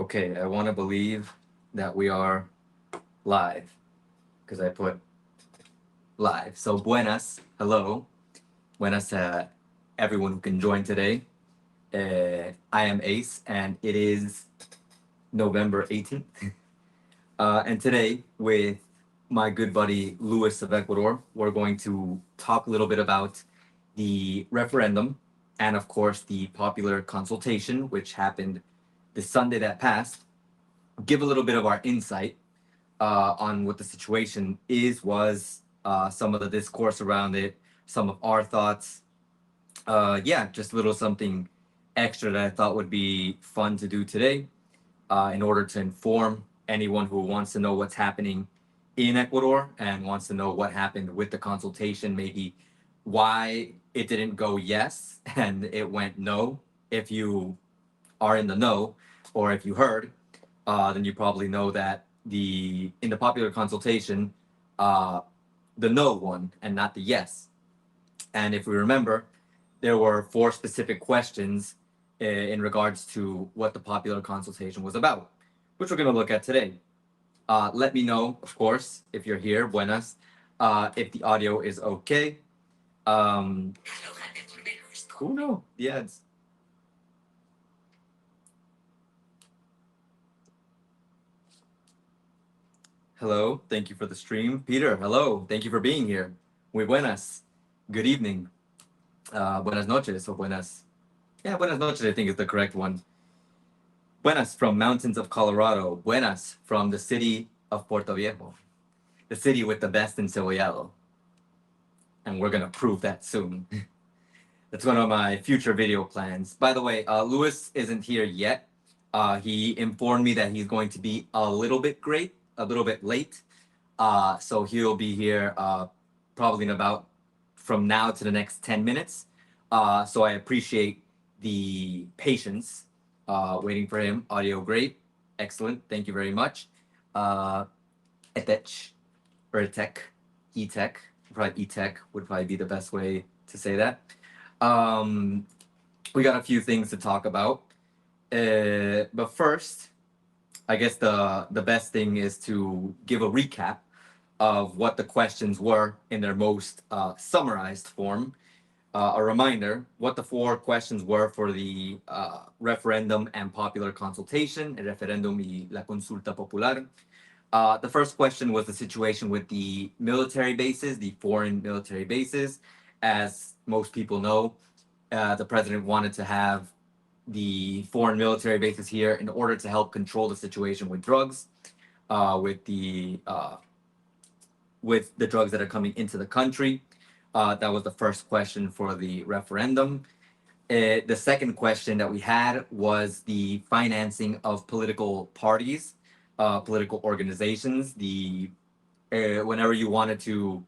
Okay, I want to believe that we are live because I put live. So, buenas, hello, buenas to everyone who can join today. I am Ace, and it is November 18th. And today, with my good buddy Luis of Ecuador, we're going to talk a little bit about the referendum and, of course, the popular consultation, which happened the Sunday that passed. Give a little bit of our insight on what the situation was, some of the discourse around it, some of our thoughts. Yeah, just a little something extra that I thought would be fun to do today in order to inform anyone who wants to know what's happening in Ecuador and wants to know what happened with the consultation, maybe why it didn't go yes and it went no. If you are in the know or if you heard, then you probably know that in the popular consultation, uh, the no won and not the yes. And if we remember, there were four specific questions in regards to what the popular consultation was about, which we're going to look at today. Let me know, of course, if you're here, buenas, if the audio is okay. Who knows? The ads. Hello, thank you for the stream. Peter, hello, thank you for being here. Muy buenas. Good evening. Buenas noches or buenas. Yeah, buenas noches, I think is the correct one. Buenas from mountains of Colorado. Buenas from the city of Portoviejo, the city with the best encebollado. And we're going to prove that soon. That's one of my future video plans. By the way, Lewis isn't here yet. He informed me that he's going to be a little bit late. So he'll be here probably in about from now to the next 10 minutes. So I appreciate the patience waiting for him. Audio great. Excellent. Thank you very much. Etech or Etech, probably Etech would probably be the best way to say that. We got a few things to talk about. But first, I guess the best thing is to give a recap of what the questions were in their most summarized form. A reminder what the four questions were for the referendum and popular consultation, el referéndum y la consulta popular. The first question was the situation with the military bases, the foreign military bases. As most people know, the president wanted to have the foreign military bases here in order to help control the situation with drugs, with the drugs that are coming into the country. That was the first question for the referendum. The second question that we had was the financing of political parties, political organizations. Whenever you wanted to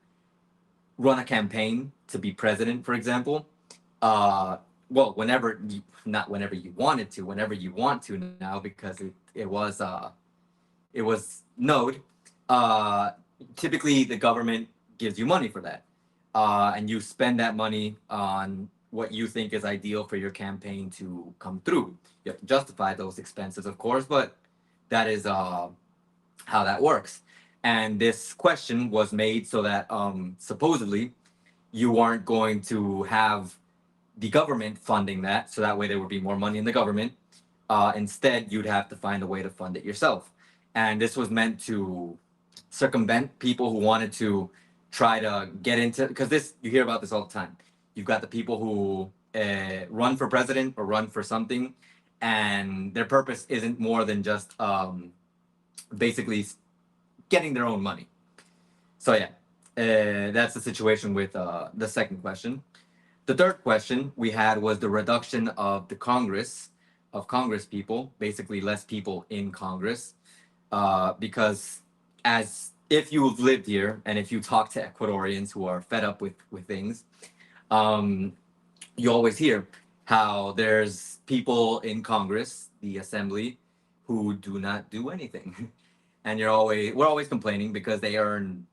run a campaign to be president, for example, well, not whenever you wanted to, whenever you want to now, because it was node. Typically, the government gives you money for that, and you spend that money on what you think is ideal for your campaign to come through. You have to justify those expenses, of course, but that is how that works. And this question was made so that supposedly you aren't going to have the government funding that, so that way there would be more money in the government. Instead, you'd have to find a way to fund it yourself. And this was meant to circumvent people who wanted to try to get into, because you hear about this all the time. You've got the people who run for president or run for something, and their purpose isn't more than just basically getting their own money. So yeah, that's the situation with the second question. The third question we had was the reduction of the Congress, of Congress people, basically less people in Congress, because as if you've lived here and if you talk to Ecuadorians who are fed up with things, you always hear how there's people in Congress, the assembly, who do not do anything. And we're always complaining because they earn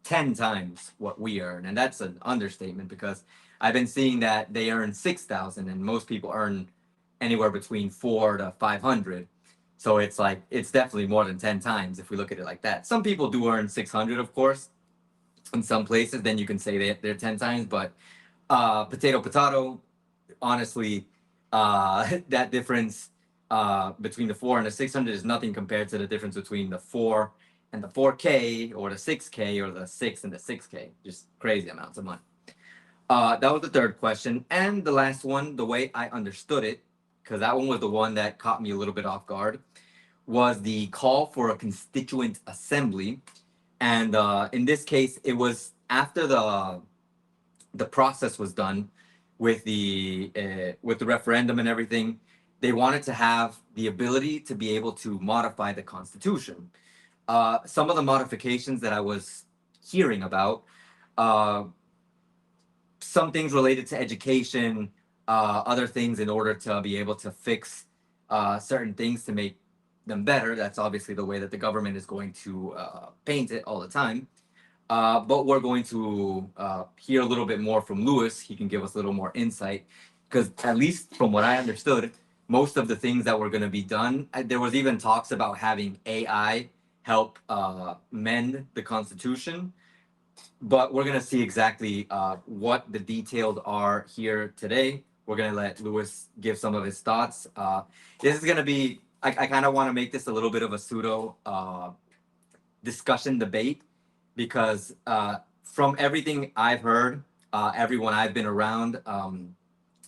10 times what we earn. And that's an understatement because I've been seeing that they earn 6,000 and most people earn anywhere between 4 to 500. So it's like, it's definitely more than 10 times if we look at it like that. Some people do earn 600, of course, in some places, then you can say they're 10 times, but potato, honestly, that difference between the 4 and the 600 is nothing compared to the difference between the 4 and the 4K or the 6K or the 6 and the 6K. Just crazy amounts of money. That was the third question. And the last one, the way I understood it, because that one was the one that caught me a little bit off guard, was the call for a constituent assembly. And in this case, it was after the process was done with the referendum and everything. They wanted to have the ability to be able to modify the Constitution. Some of the modifications that I was hearing about, uh, some things related to education, other things in order to be able to fix certain things to make them better. That's obviously the way that the government is going to paint it all the time. But we're going to hear a little bit more from Lewis. He can give us a little more insight, because at least from what I understood, most of the things that were going to be done, there was even talks about having AI help mend the Constitution. But we're going to see exactly what the details are here today. We're going to let Lewis give some of his thoughts. This is going to be, I kind of want to make this a little bit of a pseudo discussion debate, because from everything I've heard, everyone I've been around,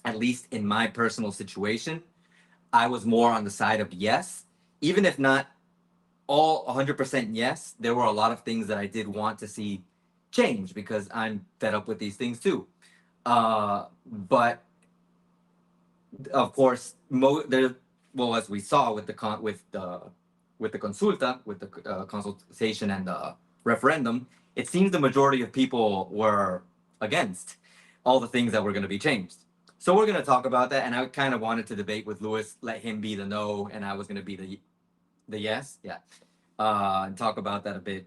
at least in my personal situation, I was more on the side of yes. Even if not all 100% yes, there were a lot of things that I did want to see change, because I'm fed up with these things too. But of course, as we saw with the consulta, with the consultation and the referendum, it seems the majority of people were against all the things that were going to be changed. So we're going to talk about that, and I kind of wanted to debate with Lewis, let him be the no, and I was going to be the yes, yeah, and talk about that a bit.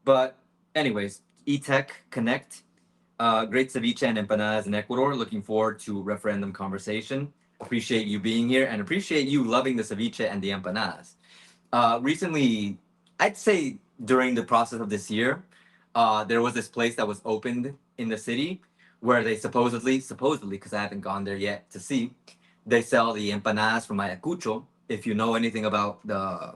But anyways, eTech Connect, great ceviche and empanadas in Ecuador. Looking forward to referendum conversation. Appreciate you being here, and appreciate you loving the ceviche and the empanadas. Recently, I'd say during the process of this year, there was this place that was opened in the city where they supposedly, because I haven't gone there yet to see, they sell the empanadas from Ayacucho. If you know anything about the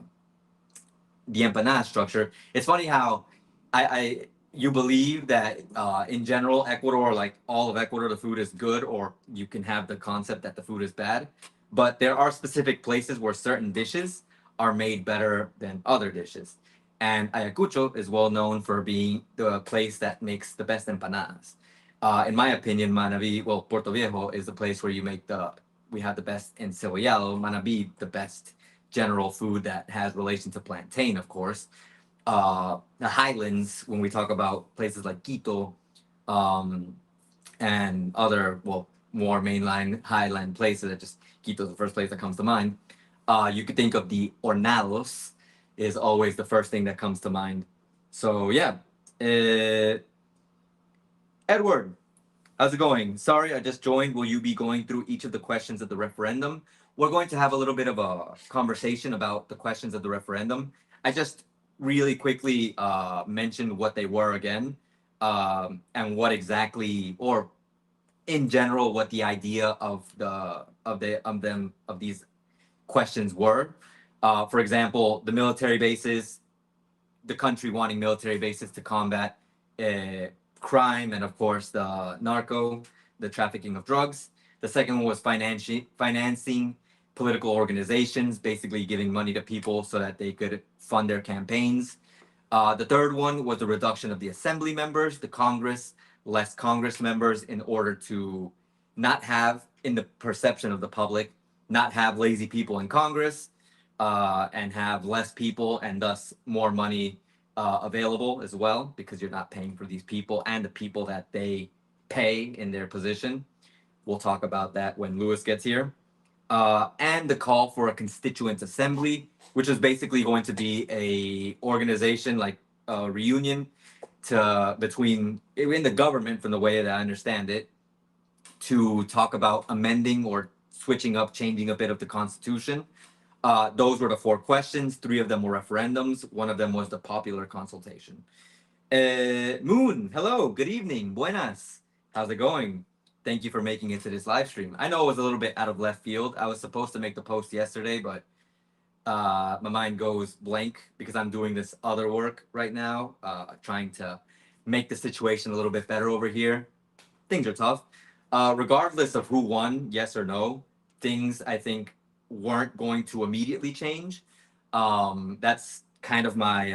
empanada structure, it's funny how I you believe that in general Ecuador, like all of Ecuador, the food is good, or you can have the concept that the food is bad, but there are specific places where certain dishes are made better than other dishes, and Ayacucho is well known for being the place that makes the best empanadas. In my opinion, Manabi, well, Portoviejo is the place where we have the best encebollado. Manabi, the best general food that has relation to plantain, of course. The highlands, when we talk about places like Quito, um, and other, well, more mainline highland places, that just Quito is the first place that comes to mind. You could think of the hornados is always the first thing that comes to mind. So yeah, Edward, how's it going? Sorry, I just joined. Will you be going through each of the questions of the referendum? We're going to have a little bit of a conversation about the questions of the referendum. I just really quickly mentioned what they were again, and what exactly, or in general, what the idea of these questions were. For example, the military bases, the country wanting military bases to combat crime, and of course the trafficking of drugs. The second one was financing political organizations, basically giving money to people so that they could fund their campaigns. The third one was the reduction of the assembly members, the Congress, less Congress members, in order to not have, in the perception of the public, not have lazy people in Congress, and have less people and thus more money available as well, because you're not paying for these people and the people that they pay in their position. We'll talk about that when Lewis gets here. And the call for a constituent assembly, which is basically going to be a organization, like a reunion between in the government, from the way that I understand it, to talk about amending or switching up, changing a bit of the Constitution. Those were the 4 questions. 3 of them were referendums. 1 of them was the popular consultation. Moon, hello, good evening, buenas. How's it going? Thank you for making it to this live stream. I know it was a little bit out of left field. I was supposed to make the post yesterday, but my mind goes blank because I'm doing this other work right now, trying to make the situation a little bit better over here. Things are tough. Regardless of who won, yes or no, things I think weren't going to immediately change. That's kind of my,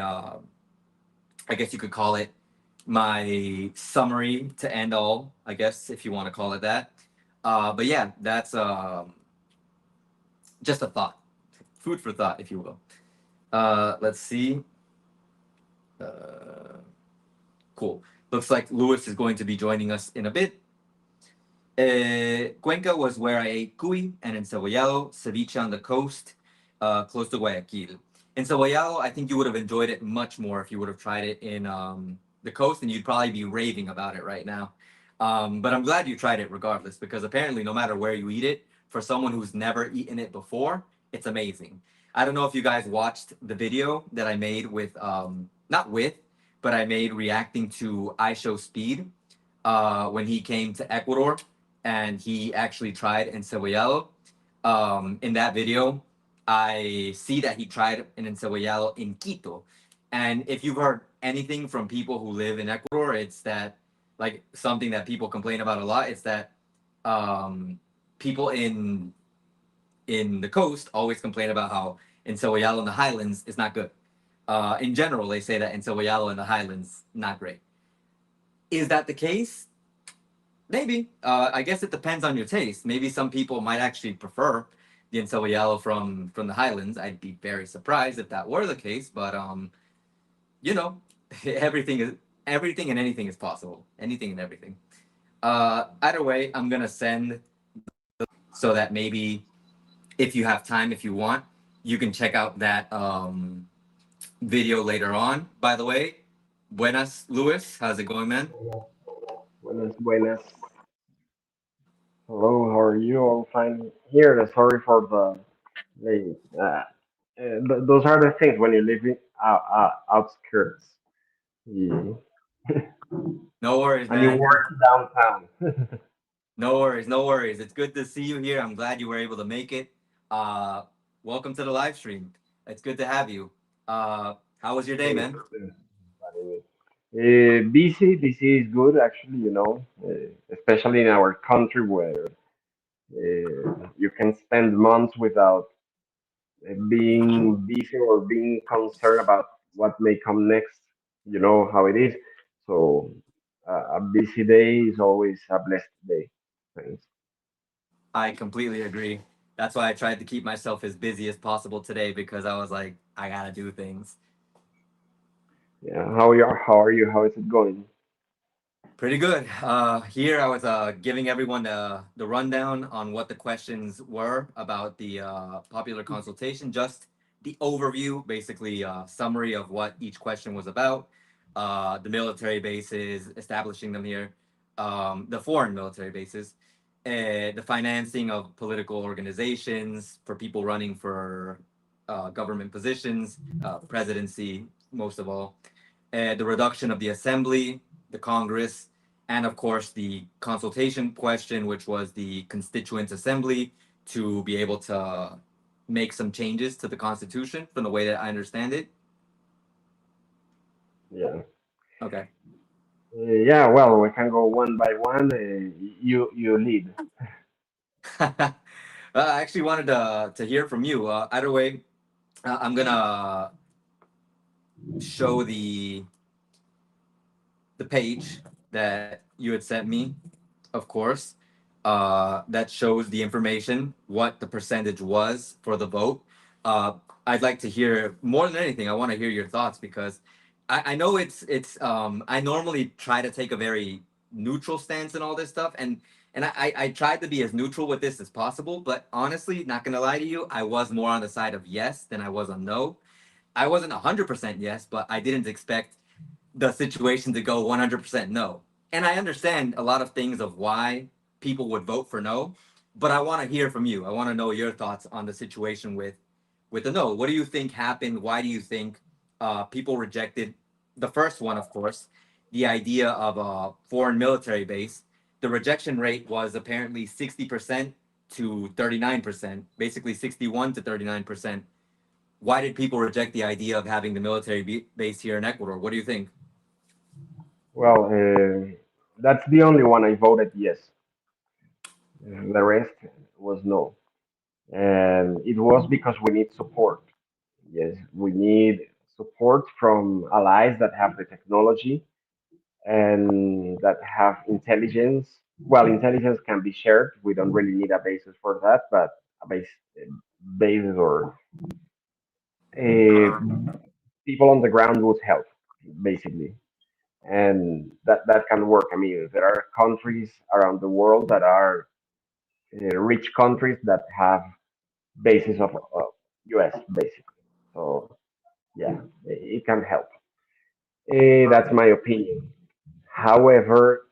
I guess you could call it my summary to end all, I guess, if you want to call it that. But yeah, that's just a thought, food for thought, if you will. Let's see. Cool. Looks like Lewis is going to be joining us in a bit. Cuenca was where I ate cuy and encebollado ceviche on the coast, close to Guayaquil. Encebollado, I think you would have enjoyed it much more if you would have tried it in the coast, and you'd probably be raving about it right now. But I'm glad you tried it regardless, because apparently no matter where you eat it, for someone who's never eaten it before, it's amazing. I don't know if you guys watched the video that I made with, not with, but I made reacting to I Show Speed when he came to Ecuador and he actually tried encebollado. In that video, I see that he tried an encebollado in Quito. And if you've heard anything from people who live in Ecuador, it's that, like, something that people complain about a lot. It's that people in the coast always complain about how encebollado in the highlands is not good. In general, they say that encebollado in the highlands not great. Is that the case? Maybe. I guess it depends on your taste. Maybe some people might actually prefer the encebollado from the highlands. I'd be very surprised if that were the case, but you know, everything and anything is possible. Anything and everything. Either way, I'm gonna send so that maybe if you have time, if you want, you can check out that video later on. By the way, buenas, Luis. How's it going, man? Buenas, buenas. Hello, how are you? All fine here. Sorry for the those are the things when you live in outskirts. Yeah. No worries, And you man. work downtown. No worries, no worries. It's good to see you here. I'm glad you were able to make it. Uh, Welcome to the live stream. It's good to have you. How was your day, Thanks man? for this. Busy is good actually, especially in our country where you can spend months without being busy or being concerned about what may come next. You know how it is. So a busy day is always a blessed day. Thanks. I completely agree. That's why I tried to keep myself as busy as possible today because I was like, I gotta do things. Yeah. How are you? How are you? How is it going? Pretty good. Here I was giving everyone the rundown on what the questions were about the popular consultation, just the overview, basically summary of what each question was about, the military bases, establishing them here, the foreign military bases, the financing of political organizations for people running for government positions, presidency, most of all, the reduction of the assembly, the Congress, and of course the consultation question, which was the Constituent Assembly to be able to make some changes to the Constitution from the way that I understand it. Yeah. Okay. Yeah. Well, we can go one by one. You lead. I actually wanted to hear from you. Either way, I'm gonna show the page that you had sent me, of course, that shows the information, what the percentage was for the vote. Uh, I'd like to hear more than anything. I want to hear your thoughts because I know it's I normally try to take a very neutral stance in all this stuff, and I tried to be as neutral with this as possible. But honestly, not gonna lie to you, I was more on the side of yes than I was on no. I wasn't 100% yes, but I didn't expect the situation to go 100% no. And I understand a lot of things of why people would vote for no, but I want to hear from you. I want to know your thoughts on the situation with with the no. What do you think happened? Why do you think people rejected the first one? Of course, the idea of a foreign military base. The rejection rate was apparently 60% to 39%, basically 61 to 39%. Why did people reject the idea of having the military base here in Ecuador? What do you think? Well, that's the only one I voted yes. The rest was no. And it was because we need support. Yes, we need support from allies that have the technology and that have intelligence. Well, intelligence can be shared. We don't really need a basis for that, but a basis or uh, people on the ground would help, basically. And that can work. I mean, there are countries around the world that are rich countries that have bases of US, basically. So, yeah, it can help. That's my opinion. However,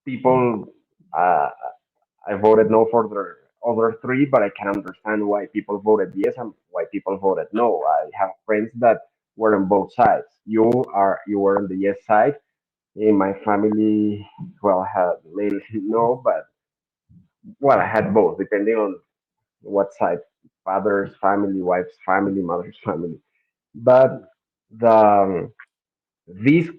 people, uh, I voted no for the other three, but I can understand why people voted yes and why people voted no. I have friends that were on both sides. You were on the yes side. In my family, well, I had mainly no, but well, I had both, depending on what side, father's family, wife's family, mother's family. But the this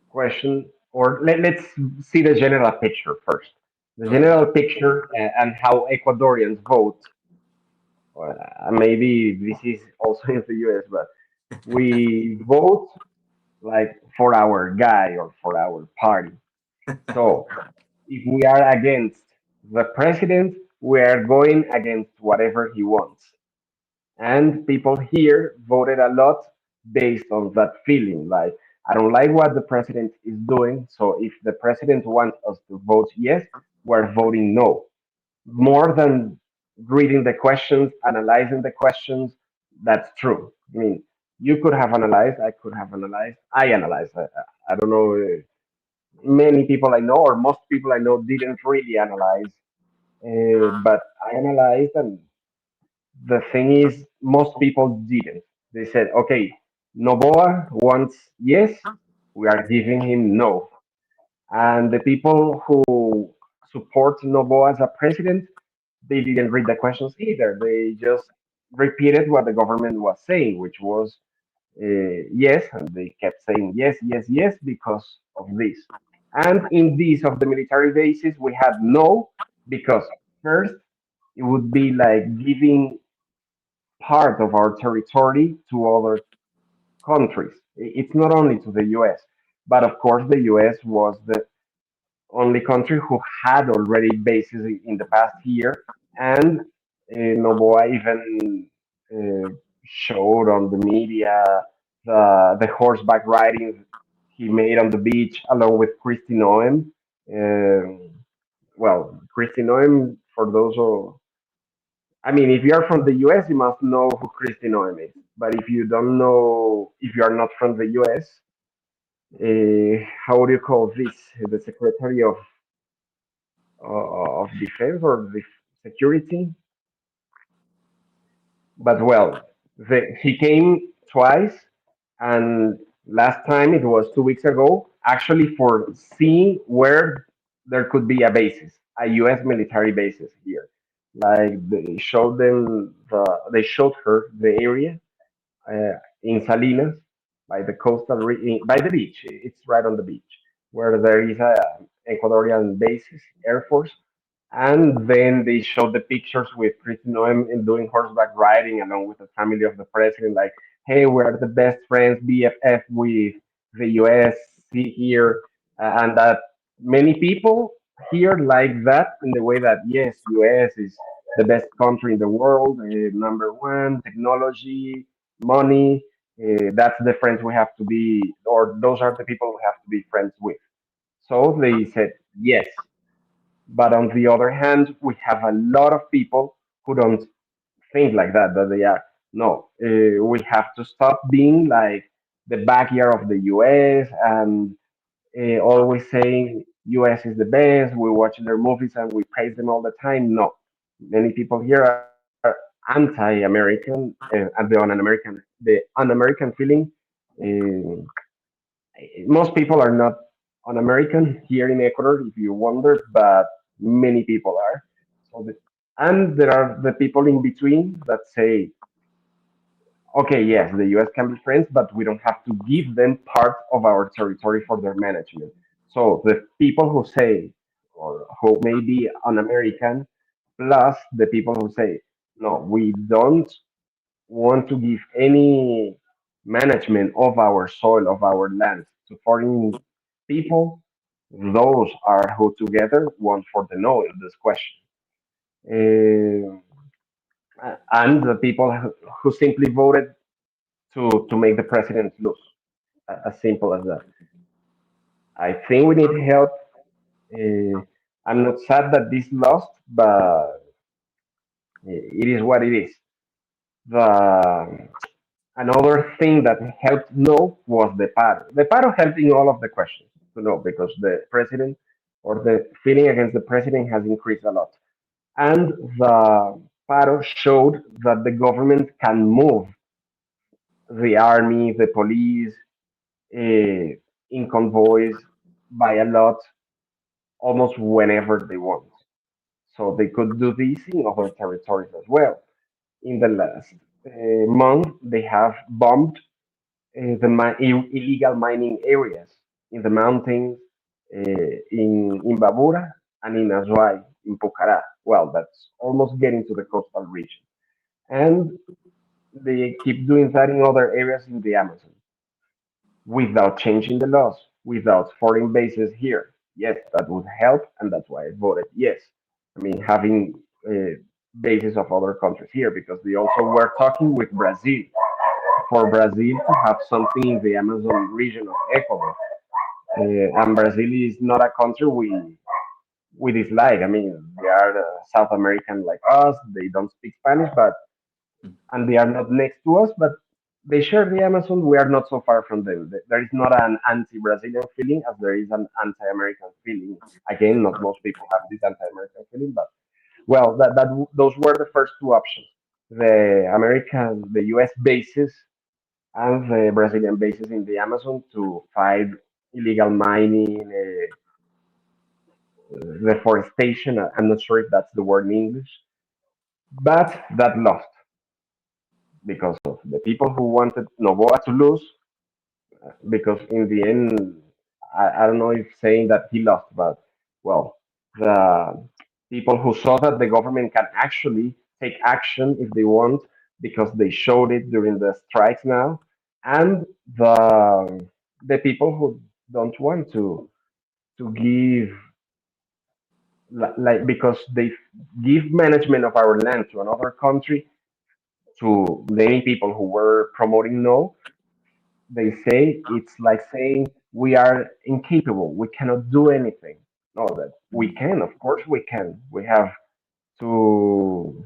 question, or let's see the general picture first. The Okay. general picture and how Ecuadorians vote. Well, maybe this is also in the US, but we vote like for our guy or for our party. So if we are against the president, we are going against whatever he wants. And people here voted a lot based on that feeling. Like, I don't like what the president is doing. So if the president wants us to vote yes, we're voting no. More than reading the questions, analyzing the questions, that's true. I mean, you could have analyzed, I could have analyzed, I analyzed. I don't know. Many people I know, or most people I know, didn't really analyze, but I analyzed, and the thing is, most people didn't. They said, okay, Noboa wants yes, we are giving him no. And the people who support Noboa as a president, they didn't read the questions either. They just repeated what the government was saying, which was yes, and they kept saying yes, yes, yes because of this. And in this of the military bases, we had no because first it would be like giving part of our territory to other countries. It's not only to the US, but of course, the US was the only country who had already bases in the past year. And Noboa even showed on the media the horseback riding he made on the beach along with Christy Noem. Um, well, Christy Noem, for those who I mean, if you are from the US, you must know who Kristi Noem is. But if you don't know, if you are not from the US, how do you call this? The Secretary of Defense or the Security? But well, he came twice, and last time it was 2 weeks ago, actually for seeing where there could be a basis, a U.S. military basis here. Like they showed her the area in Salinas by the by the beach. It's right on the beach where there is a Ecuadorian basis, Air Force, and then they showed the pictures with Christy Noem and doing horseback riding along with the family of the president. Like, hey, we're the best friends, BFF with the US. See here, and that many people here like that in the way that yes, US is the best country in the world, number one, technology, money. That's the friends we have to be, or those are the people we have to be friends with. So they said yes. But on the other hand, we have a lot of people who don't think like that, that they are, no, we have to stop being like the backyard of the US and always saying US is the best, we watch their movies and we praise them all the time. No, many people here are anti-American and the un-American feeling. Uh, Most people are not un-American here in Ecuador, if you wonder, but many people are. So and there are the people in between that say, okay, yes, the US can be friends, but we don't have to give them part of our territory for their management. So the people who say, or who may be un-American, plus the people who say, no, we don't want to give any management of our soil, of our land to foreign people, those are who together want for the no in this question. Uh, and the people who simply voted to make the president lose. As simple as that. I think we need help. Uh, I'm not sad that this lost, but it is what it is. The Another thing that helped know was the paro. The paro helped in all of the questions to know because the president or the feeling against the president has increased a lot. And the paro showed that the government can move the army, the police, uh, in convoys by a lot almost whenever they want. So they could do this in other territories as well. In the last month, they have bombed illegal mining areas in the mountains, in Babura and in Azuay, in Pucará. Well, that's almost getting to the coastal region. And they keep doing that in other areas in the Amazon without changing the laws, without foreign bases here. Yes, that would help, and that's why I voted yes. I mean, having bases of other countries here because they also were talking with Brazil for Brazil to have something in the Amazon region of Ecuador. And Brazil is not a country we dislike. I mean, they are South American like us. They don't speak Spanish, but and they are not next to us, but they share the Amazon. We are not so far from them. There is not an anti-Brazilian feeling as there is an anti-American feeling. Again, not most people have this anti-American feeling, but well, those were the first two options: the U.S. bases and the Brazilian bases in the Amazon to fight illegal mining, deforestation. I'm not sure if that's the word in English, but that lost because of the people who wanted Novoa to lose. Because in the end, I don't know if saying that he lost, but well, the people who saw that the government can actually take action if they want because they showed it during the strikes now, and the people who don't want to give like because they give management of our land to another country to many people who were promoting no, they say it's like saying we are incapable, we cannot do anything. No, that we can, of course we can. We have to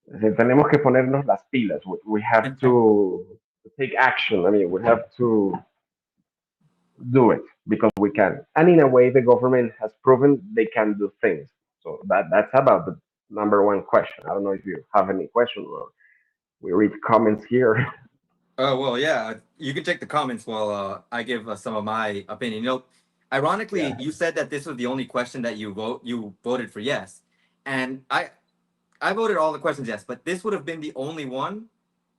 tenemos que ponernos las pilas. We have to take action. I mean, we have to do it because we can. And in a way, the government has proven they can do things. So that's about the number one question. I don't know if you have any question or we read comments here. Oh well, yeah. You can check the comments while I give some of my opinion. Ironically, Yeah. you said that this was the only question that you voted for yes, and I voted all the questions yes, but this would have been the only one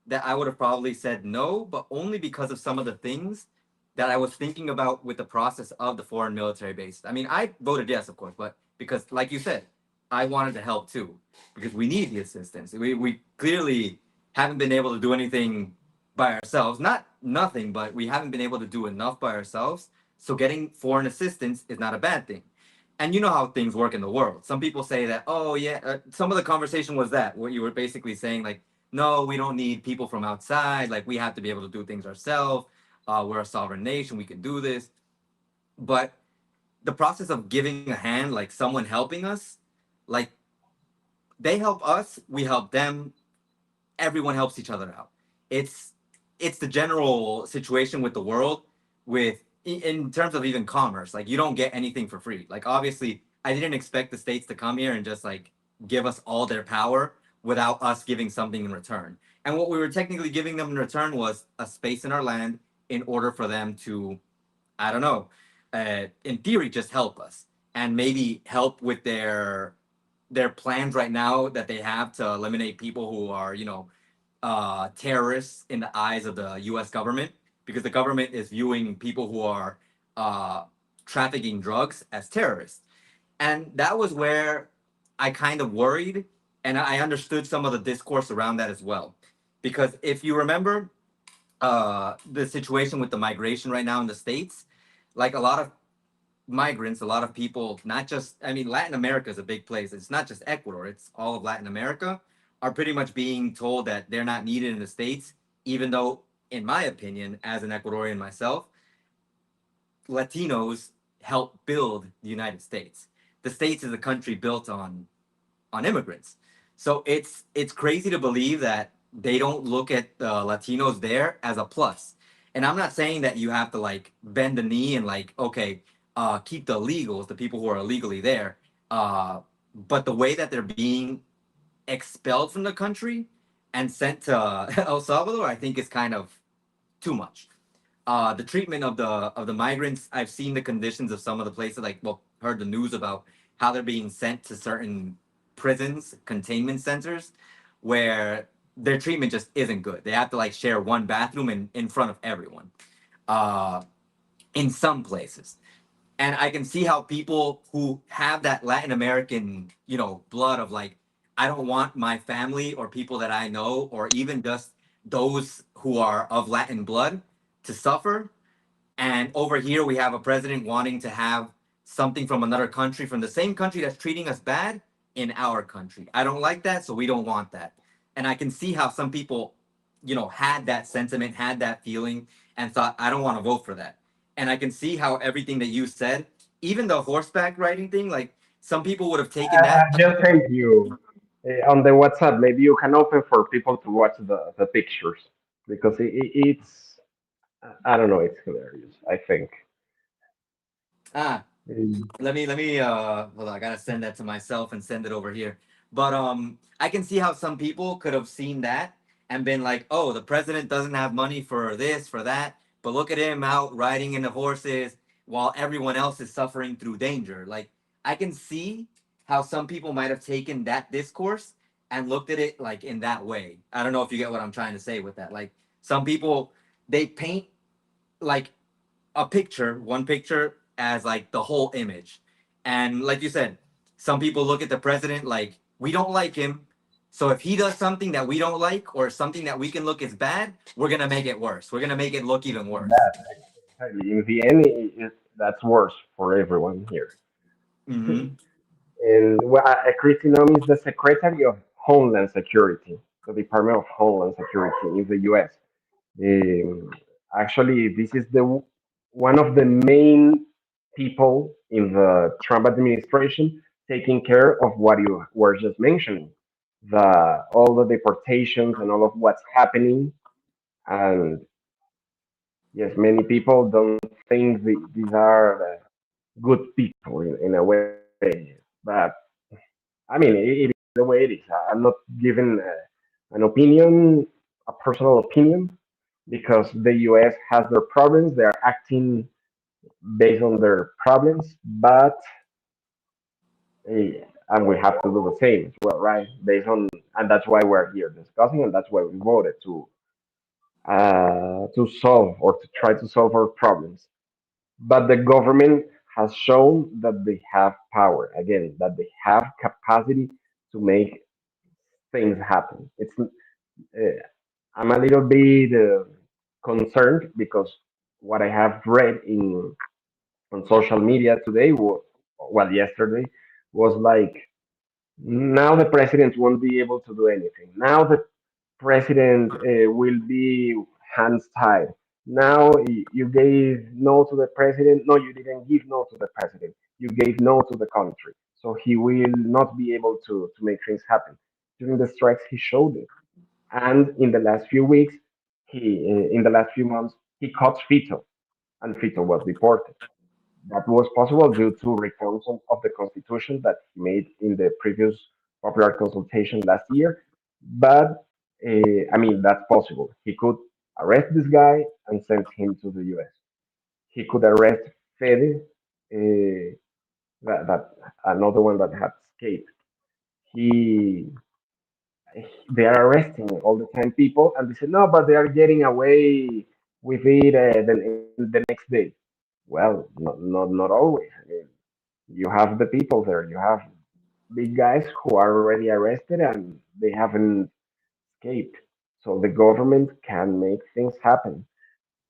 that I would have probably said no, but only because of some of the things that I was thinking about with the process of the foreign military base. I mean, I voted yes, of course, but because, like you said, I wanted to help too, because we need the assistance. We clearly haven't been able to do anything by ourselves. Not nothing, but we haven't been able to do enough by ourselves. So getting foreign assistance is not a bad thing. And you know how things work in the world. Some people say that, oh yeah, some of the conversation was that, where you were basically saying like, no, we don't need people from outside. Like we have to be able to do things ourselves. We're a sovereign nation. We can do this. But the process of giving a hand, like someone helping us, like they help us, we help them. Everyone helps each other out. It's it's the general situation with the world, with in terms of even commerce. Like you don't get anything for free. Like obviously, I didn't expect the states to come here and just like give us all their power. without us giving something in return. And what we were technically giving them in return was a space in our land in order for them to, I don't know, in theory, just help us and maybe help with their plans right now that they have to eliminate people who are, terrorists in the eyes of the U.S. government, because the government is viewing people who are uh, trafficking drugs as terrorists. And that was where I kind of worried, and I understood some of the discourse around that as well. Because if you remember the situation with the migration right now in the States, like a lot of migrants, a lot of people, not just, I mean, Latin America is a big place. It's not just Ecuador, it's all of Latin America, are pretty much being told that they're not needed in the States, even though, in my opinion, as an Ecuadorian myself, Latinos help build the United States. The States is a country built on immigrants. So it's crazy to believe that they don't look at the Latinos there as a plus. And I'm not saying that you have to like bend the knee and like, okay, keep the illegals, the people who are illegally there. But the way that they're being expelled from the country and sent to El Salvador, I think is kind of too much. The treatment of the migrants, I've seen the conditions of some of the places, like, well, heard the news about how they're being sent to certain prisons, containment centers, where their treatment just isn't good. They have to like share one bathroom in front of everyone. Uh, in some places, and I can see how people who have that Latin American, blood of like, I don't want my family or people that I know, or even just those who are of Latin blood, to suffer. And over here, we have a president wanting to have something from another country, from the same country that's treating us bad, in our country. I don't like that, so we don't want that. And I can see how some people, had that sentiment, had that feeling, and thought, I don't want to vote for that. And I can see how everything that you said, even the horseback riding thing, like some people would have taken that. I just sent you on the WhatsApp. Maybe you can open for people to watch the pictures because it's I don't know. It's hilarious. I think. Ah, Mm. let me hold on, I gotta send that to myself and send it over here. But I can see how some people could have seen that and been like, oh, the president doesn't have money for this, for that, but look at him out riding in the horses while everyone else is suffering through danger. Like, I can see how some people might have taken that discourse and looked at it like in that way. I don't know if you get what I'm trying to say with that. Like, some people, they paint like a picture, one picture, as like the whole image. And like you said, some people look at the president like, we don't like him. So if he does something that we don't like, or something that we can look as bad, we're gonna make it worse. We're gonna make it look even worse. In the end, that's worse for everyone here. Mm-hmm. And well, Christy Noem is the Secretary of Homeland Security, the Department of Homeland Security in the U.S. Um, Actually, this is the one of the main people in the Trump administration taking care of what you were just mentioning, the all the deportations and all of what's happening. And yes, many people don't think these are good people in a way, but I mean, it is the way it is. I'm not giving an opinion, a personal opinion, because the US has their problems. They're acting based on their problems, but and we have to do the same as well, right? Based on, and that's why we're here discussing, and that's why we voted to solve or to try to solve our problems. But the government has shown that they have power again, that they have capacity to make things happen. I'm a little bit concerned because what I have read in on social media today, well, yesterday, was like now the president won't be able to do anything. Now the president will be hands tied. Now you gave no to the president. No, you didn't give no to the president. You gave no to the country. So he will not be able to make things happen. During the strikes, he showed it. And in the last few weeks, in the last few months, he caught Fito, and Fito was deported. That was possible due to reforms of the constitution that he made in the previous popular consultation last year. But I mean, that's possible. He could arrest this guy and send him to the US. He could arrest Fede, that another one that had escaped. He they are arresting all the time people, and they say no, but they are getting away with it the next day. Well, not always. I mean, you have the people there. You have big guys who are already arrested and they haven't escaped. So the government can make things happen.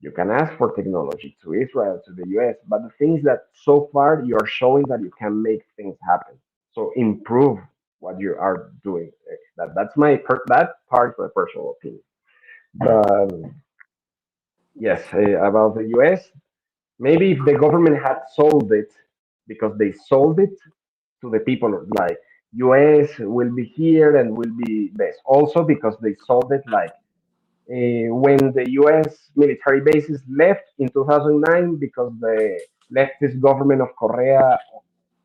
You can ask for technology to Israel, to the US, but the thing is that so far you're showing that you can make things happen. So improve what you are doing. That's that part of my personal opinion. But yes, about the US, maybe if the government had sold it, because they sold it to the people, like US will be here and will be best. Also because they sold it like when the US military bases left in 2009 because the leftist government of Korea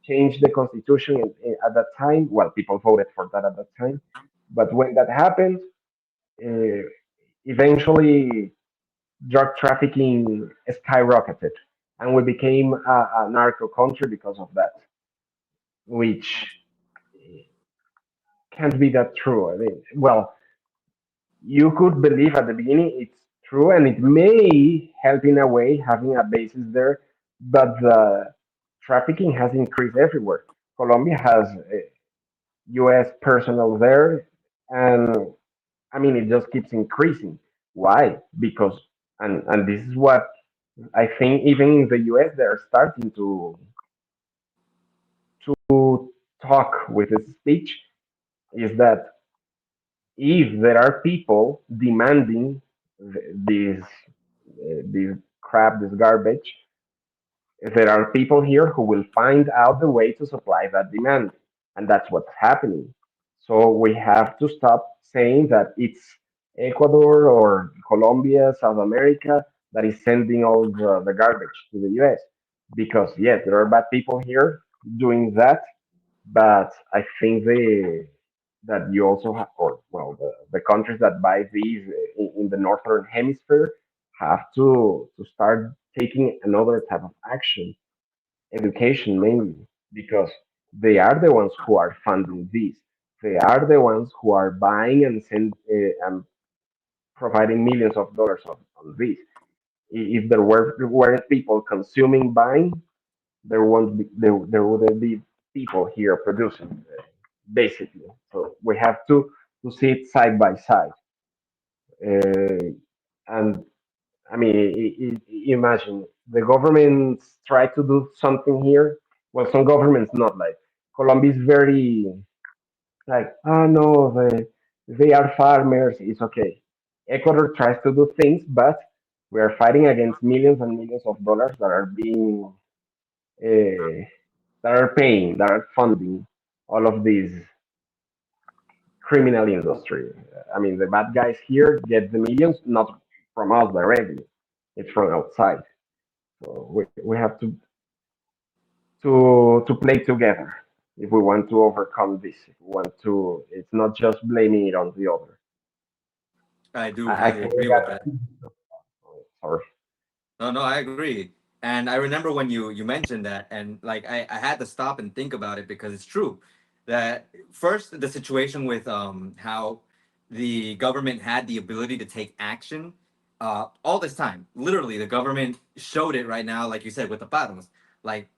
changed the constitution at that time. Well, people voted for that at that time. But when that happened, uh, eventually drug trafficking skyrocketed and we became a narco country because of that, which can't be that true. I mean, well, you could believe at the beginning it's true and it may help in a way having a basis there, but the trafficking has increased everywhere. Colombia has US personnel there, and I mean, it just keeps increasing. Why? Because, and this is what I think even in the US, they're starting to talk with this speech is that if there are people demanding this crap, this garbage, there are people here who will find out the way to supply that demand, and that's what's happening. So we have to stop saying that it's Ecuador or Colombia, South America that is sending all the garbage to the US. Because yes, there are bad people here doing that, but I think that you also have, or well, the countries that buy these in the northern hemisphere have to start taking another type of action, education mainly, because they are the ones who are funding this. They are the ones who are buying and providing millions of dollars on this. If there weren't people consuming, buying, there wouldn't be people here producing, basically. So we have to see it side by side. And I mean, imagine the governments try to do something here. Well, some governments not like Colombia is very like, oh no, they are farmers. It's okay. Ecuador tries to do things, but we are fighting against millions and millions of dollars that are being uh, that are paying, that are funding all of these criminal industry. I mean, the bad guys here get the millions not from us directly; it's from outside. So we have to play together if we want to overcome this. If we want to, it's not just blaming it on the other. I do I highly think we agree got. with that. Sorry. No, no, I agree. And I remember when you mentioned that, and like I had to stop and think about it because it's true that first the situation with how the government had the ability to take action all this time. Literally, the government showed it right now, like you said, with the paros. Like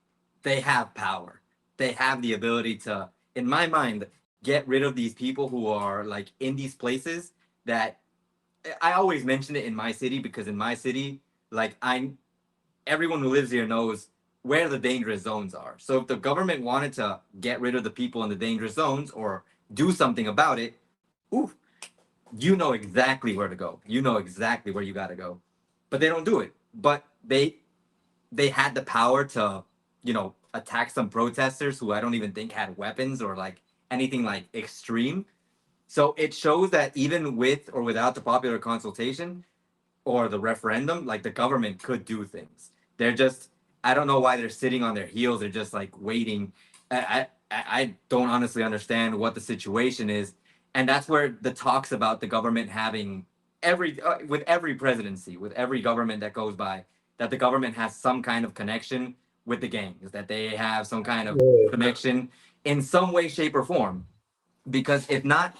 they have power. They have the ability to, in my mind, get rid of these people who are like in these places that I always mention it in my city because in my city, like I everyone who lives here knows where the dangerous zones are. So if the government wanted to get rid of the people in the dangerous zones or do something about it, ooh, you know exactly where to go. You know exactly where you got to go. But they don't do it. But they had the power to, attack some protesters who I don't even think had weapons or like anything like extreme. So it shows that even with or without the popular consultation, or the referendum, like the government could do things. They're just, I don't know why they're sitting on their heels. They're just like waiting. I don't honestly understand what the situation is. And that's where the talks about the government having with every presidency, with every government that goes by, that the government has some kind of connection with the gangs, that they have some kind of Yeah, connection in some way, shape, or form. Because if not,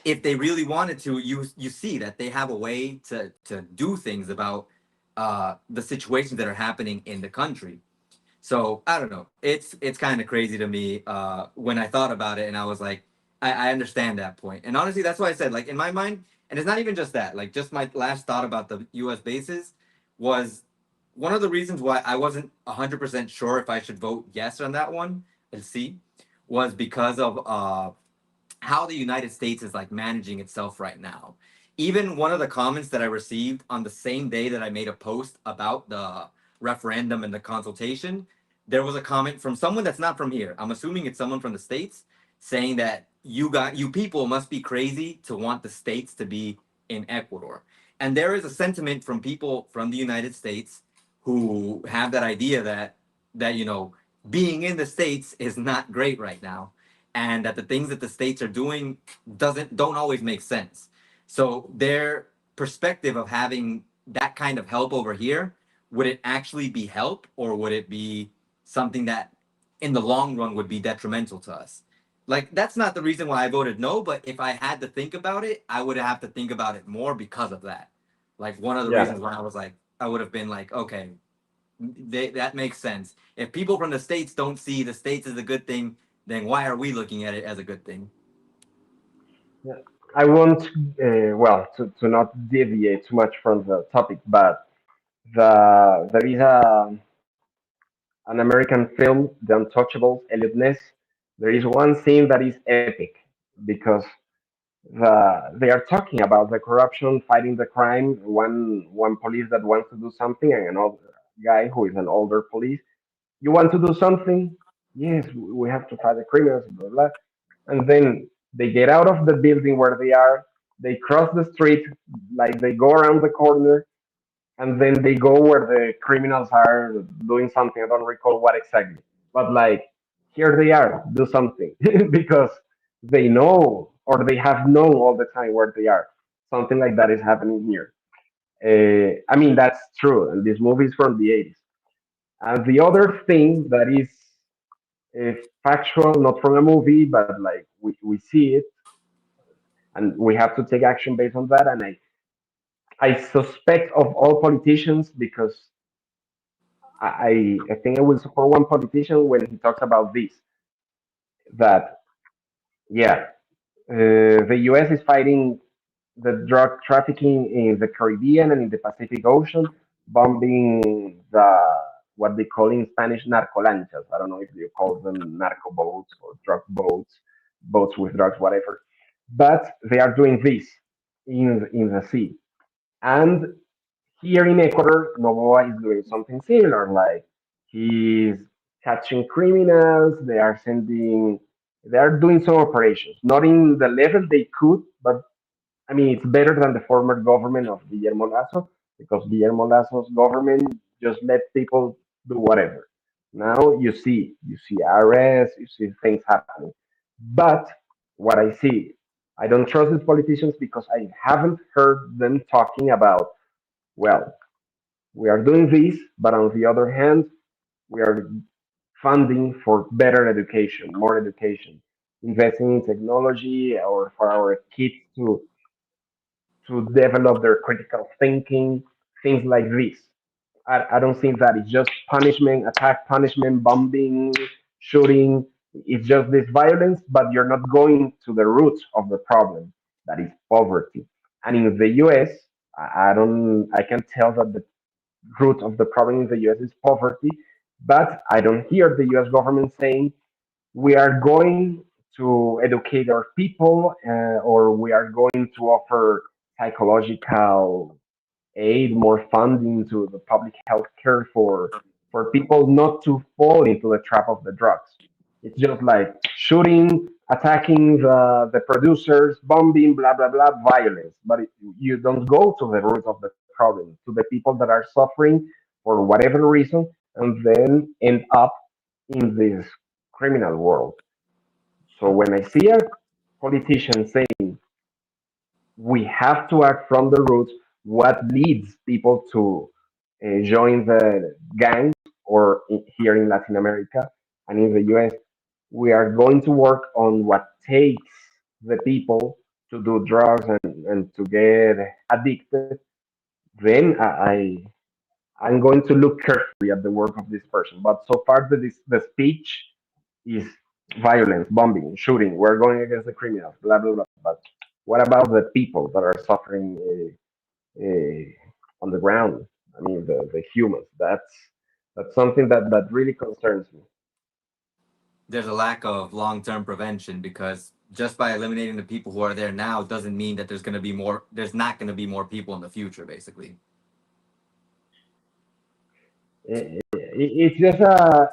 if they really wanted to, you see that they have a way to do things about the situations that are happening in the country. So I don't know. It's kind of crazy to me when I thought about it, and I was like, I understand that point. And honestly, that's why I said, like, in my mind, and it's not even just that. Like, just my last thought about the U.S. bases was one of the reasons why I wasn't 100% sure if I should vote yes on that one. Let's see, was because of how the United States is like managing itself right now. Even one of the comments that I received on the same day that I made a post about the referendum and the consultation, there was a comment from someone that's not from here. I'm assuming it's someone from the States saying that you people must be crazy to want the states to be in Ecuador. And there is a sentiment from people from the United States who have that idea that being in the states is not great right now, and that the things that the states are doing don't always make sense. So their perspective of having that kind of help over here, would it actually be help, or would it be something that in the long run would be detrimental to us? Like, that's not the reason why I voted no, but if I had to think about it, I would have to think about it more because of that. Like, one of the yeah, reasons why I was like, I would have been like, okay, that makes sense. If people from the states don't see the states as a good thing, then why are we looking at it as a good thing? yeah. I want, well, to not deviate too much from the topic, but there is an American film, The Untouchables, Elliot Ness. There is one scene that is epic because they are talking about the corruption, fighting the crime. One police that wants to do something, and another guy who is an older police. You want to do something? Yes, we have to fight the criminals, blah blah. And then they get out of the building where they are. They cross the street, like they go around the corner, and then they go where the criminals are doing something. I don't recall what exactly, but like here they are, do something because they know or they have known all the time where they are. Something like that is happening here. I mean, that's true, and this movie is from the 80s. And the other thing that is factual, not from a movie, but like we see it, and we have to take action based on that. And I suspect of all politicians because I think I will support one politician when he talks about this. That yeah, the U.S. is fighting the drug trafficking in the Caribbean and in the Pacific Ocean, bombing the what they call in Spanish narcolanchas. I don't know if you call them narco boats or drug boats, boats with drugs, whatever. But they are doing this in the sea. And here in Ecuador, Novoa is doing something similar. Like he's catching criminals. They are doing some operations, not in the level they could, but I mean, it's better than the former government of Guillermo Lasso because Guillermo Lasso's government just let people do whatever. Now you see arrests, you see things happening. But what I see, I don't trust these politicians because I haven't heard them talking about, well, we are doing this, but on the other hand, we are funding for better education, more education, investing in technology or for our kids to develop their critical thinking, things like this. I don't think that it's just punishment, attack, punishment, bombing, shooting. It's just this violence, but you're not going to the roots of the problem, that is poverty. And in the US, I can tell that the root of the problem in the US is poverty, but I don't hear the US government saying we are going to educate our people or we are going to offer psychological aid, more funding to the public health care for people not to fall into the trap of the drugs. It's just like shooting, attacking the producers, bombing, blah blah blah, violence. But you don't go to the root of the problem, to the people that are suffering for whatever reason, and then end up in this criminal world. So when I see it, politicians saying we have to act from the roots, what leads people to join the gangs, or here in Latin America and in the US, we are going to work on what takes the people to do drugs and to get addicted. Then I'm going to look carefully at the work of this person. But so far, the speech is violence, bombing, shooting. We're going against the criminals, blah blah blah. But what about the people that are suffering on the ground? I mean, the humans. That's something that really concerns me. There's a lack of long-term prevention because just by eliminating the people who are there now doesn't mean that there's going to be more. There's not going to be more people in the future, basically. It's just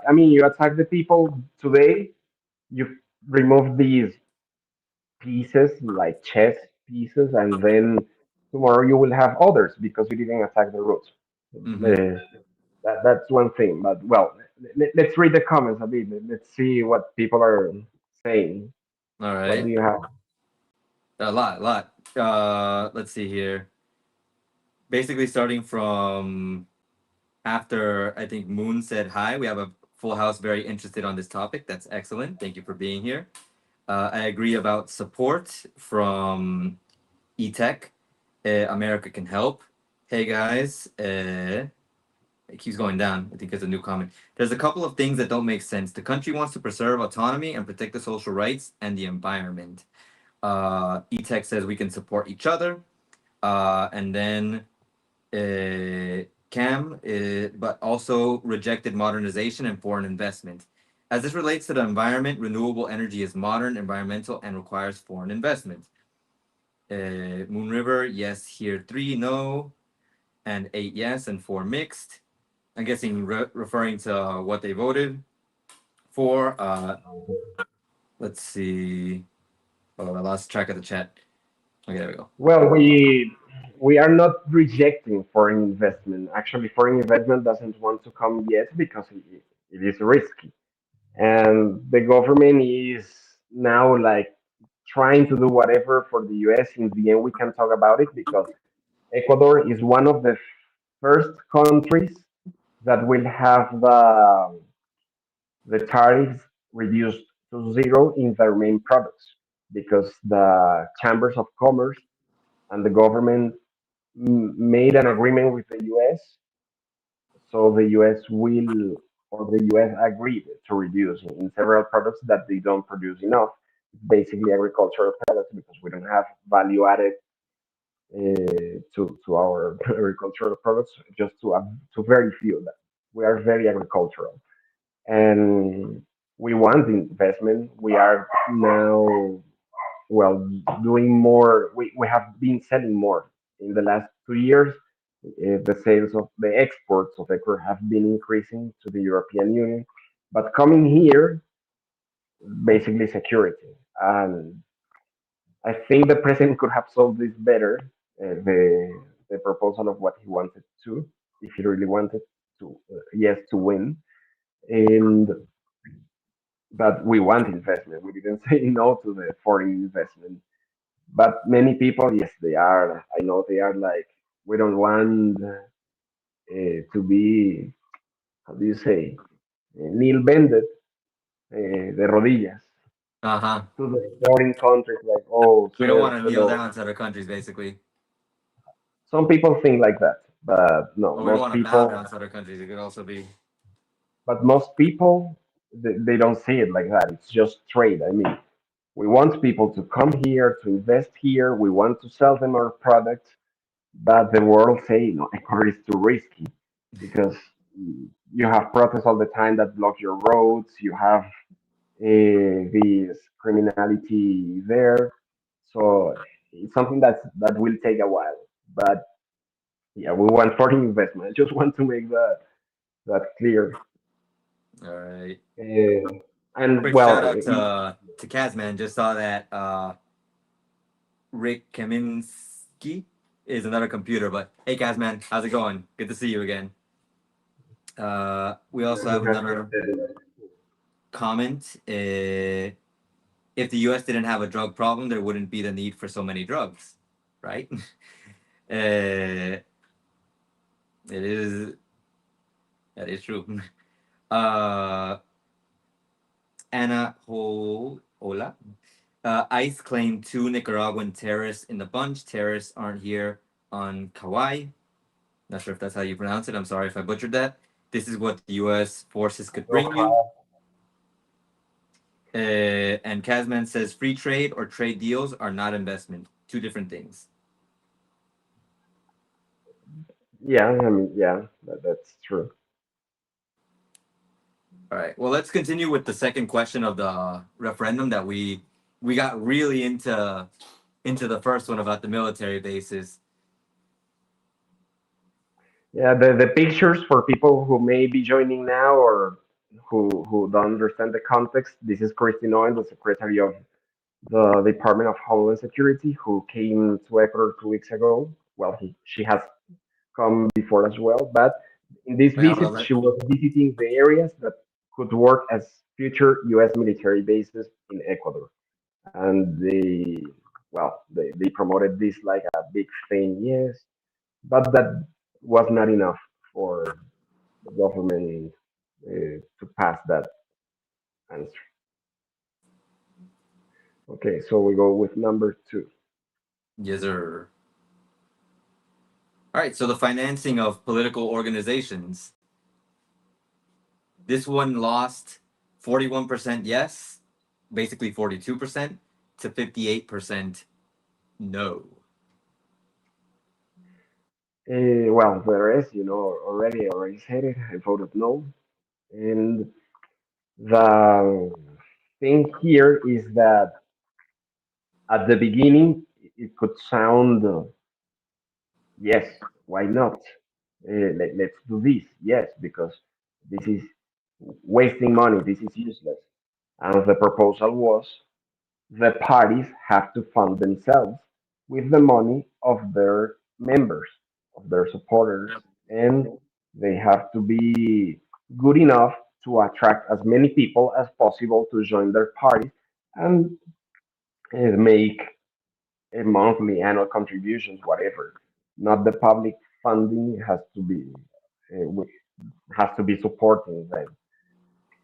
I mean, you attack the people today, you remove these pieces like chess pieces, and then tomorrow you will have others because you didn't attack the roots. Mm-hmm. That's one thing. But well, let's read the comments a bit. Let's see what people are saying. All What do right, you have? a lot, a lot. Let's see here. Basically, starting from after I think Moon said hi, we have a full house very interested on this topic. That's excellent. Thank you for being here. I agree about support from eTech. America can help. Hey guys, it keeps going down. I think there's a new comment. There's a couple of things that don't make sense. The country wants to preserve autonomy and protect the social rights and the environment. eTech says we can support each other. And then Cam, but also rejected modernization and foreign investment. As this relates to the environment, renewable energy is modern, environmental, and requires foreign investment. Moon River, yes, here 3, no, and 8, yes, and 4 mixed. I'm guessing referring to what they voted for. Let's see. Oh, I lost track of the chat. Okay, there we go. Well, we are not rejecting foreign investment. Actually, foreign investment doesn't want to come yet because it is risky, and the government is now like trying to do whatever for the US. In the end, we can talk about it because Ecuador is one of the first countries that will have the tariffs reduced to zero in their main products because the chambers of commerce and the government made an agreement with the US. So the US will, or the US agreed to reduce in several products that they don't produce enough. Basically, agricultural products because we don't have value added to our agricultural products, just to very few. That we are very agricultural, and we want investment. We are now well doing more. We have been selling more in the last 2 years. The sales of the exports of Ecuador have been increasing to the European Union, but coming here, basically security. And I think the president could have solved this better. The proposal of what he wanted to, if he really wanted to, yes, to win, and but we want investment. We didn't say no to the foreign investment, but many people, yes, they are. I know they are like we don't want to be. How do you say? Kneel bended, de rodillas Uh huh. to the foreign countries. Like, oh, We don't want sir, to kneel hello. down to other countries, basically. Some people think like that, but no, Or we don't most want to bow people. down to other countries. It could also be. But most people, they don't see it like that. It's just trade. I mean, we want people to come here to invest here. We want to sell them our products, but the world say no, Ecuador is too risky because you have protests all the time that block your roads. You have this criminality there, so it's something that will take a while. But yeah, we want foreign investment. I just want to make that clear. All right. And Quick well, shout out to Kazman. Just saw that Rick Kaminsky is another computer. But hey, Kazman, how's it going? Good to see you again. We also who have has another said comment. if the US didn't have a drug problem, there wouldn't be the need for so many drugs, right? It is that is true. Uh, Anna Hola. ICE claimed two Nicaraguan terrorists in the bunch. Terrorists aren't here on Kauai. Not sure if that's how you pronounce it. I'm sorry if I butchered that. This is what the U.S. forces could bring you. And Kazman says free trade or trade deals are not investment. Two different things. Yeah, I mean, yeah, that's true. All right. Well, let's continue with the second question of the referendum that we got really into the first one about the military bases. Yeah, the pictures for people who may be joining now or who don't understand the context. This is Christine Owen, the Secretary of the Department of Homeland Security, who came to Ecuador 2 weeks ago. Well, she has come before as well, but in this Yeah, visit, she was visiting the areas that could work as future U.S. military bases in Ecuador, and they promoted this like a big thing, yes, but that was not enough for the government to pass that answer. Okay, so we go with number two. yes, sir. All right. So the financing of political organizations. This one lost 41% yes, basically 42% to 58% no. Well, the rest, already said it. I voted no. And the thing here is that at the beginning, it could sound, yes, why not? Let's do this. Yes, because this is wasting money. This is useless. And the proposal was the parties have to fund themselves with the money of their members, of their supporters, and they have to be good enough to attract as many people as possible to join their parties and make a monthly, annual contributions, whatever. Not the public funding uh, has to be supporting them.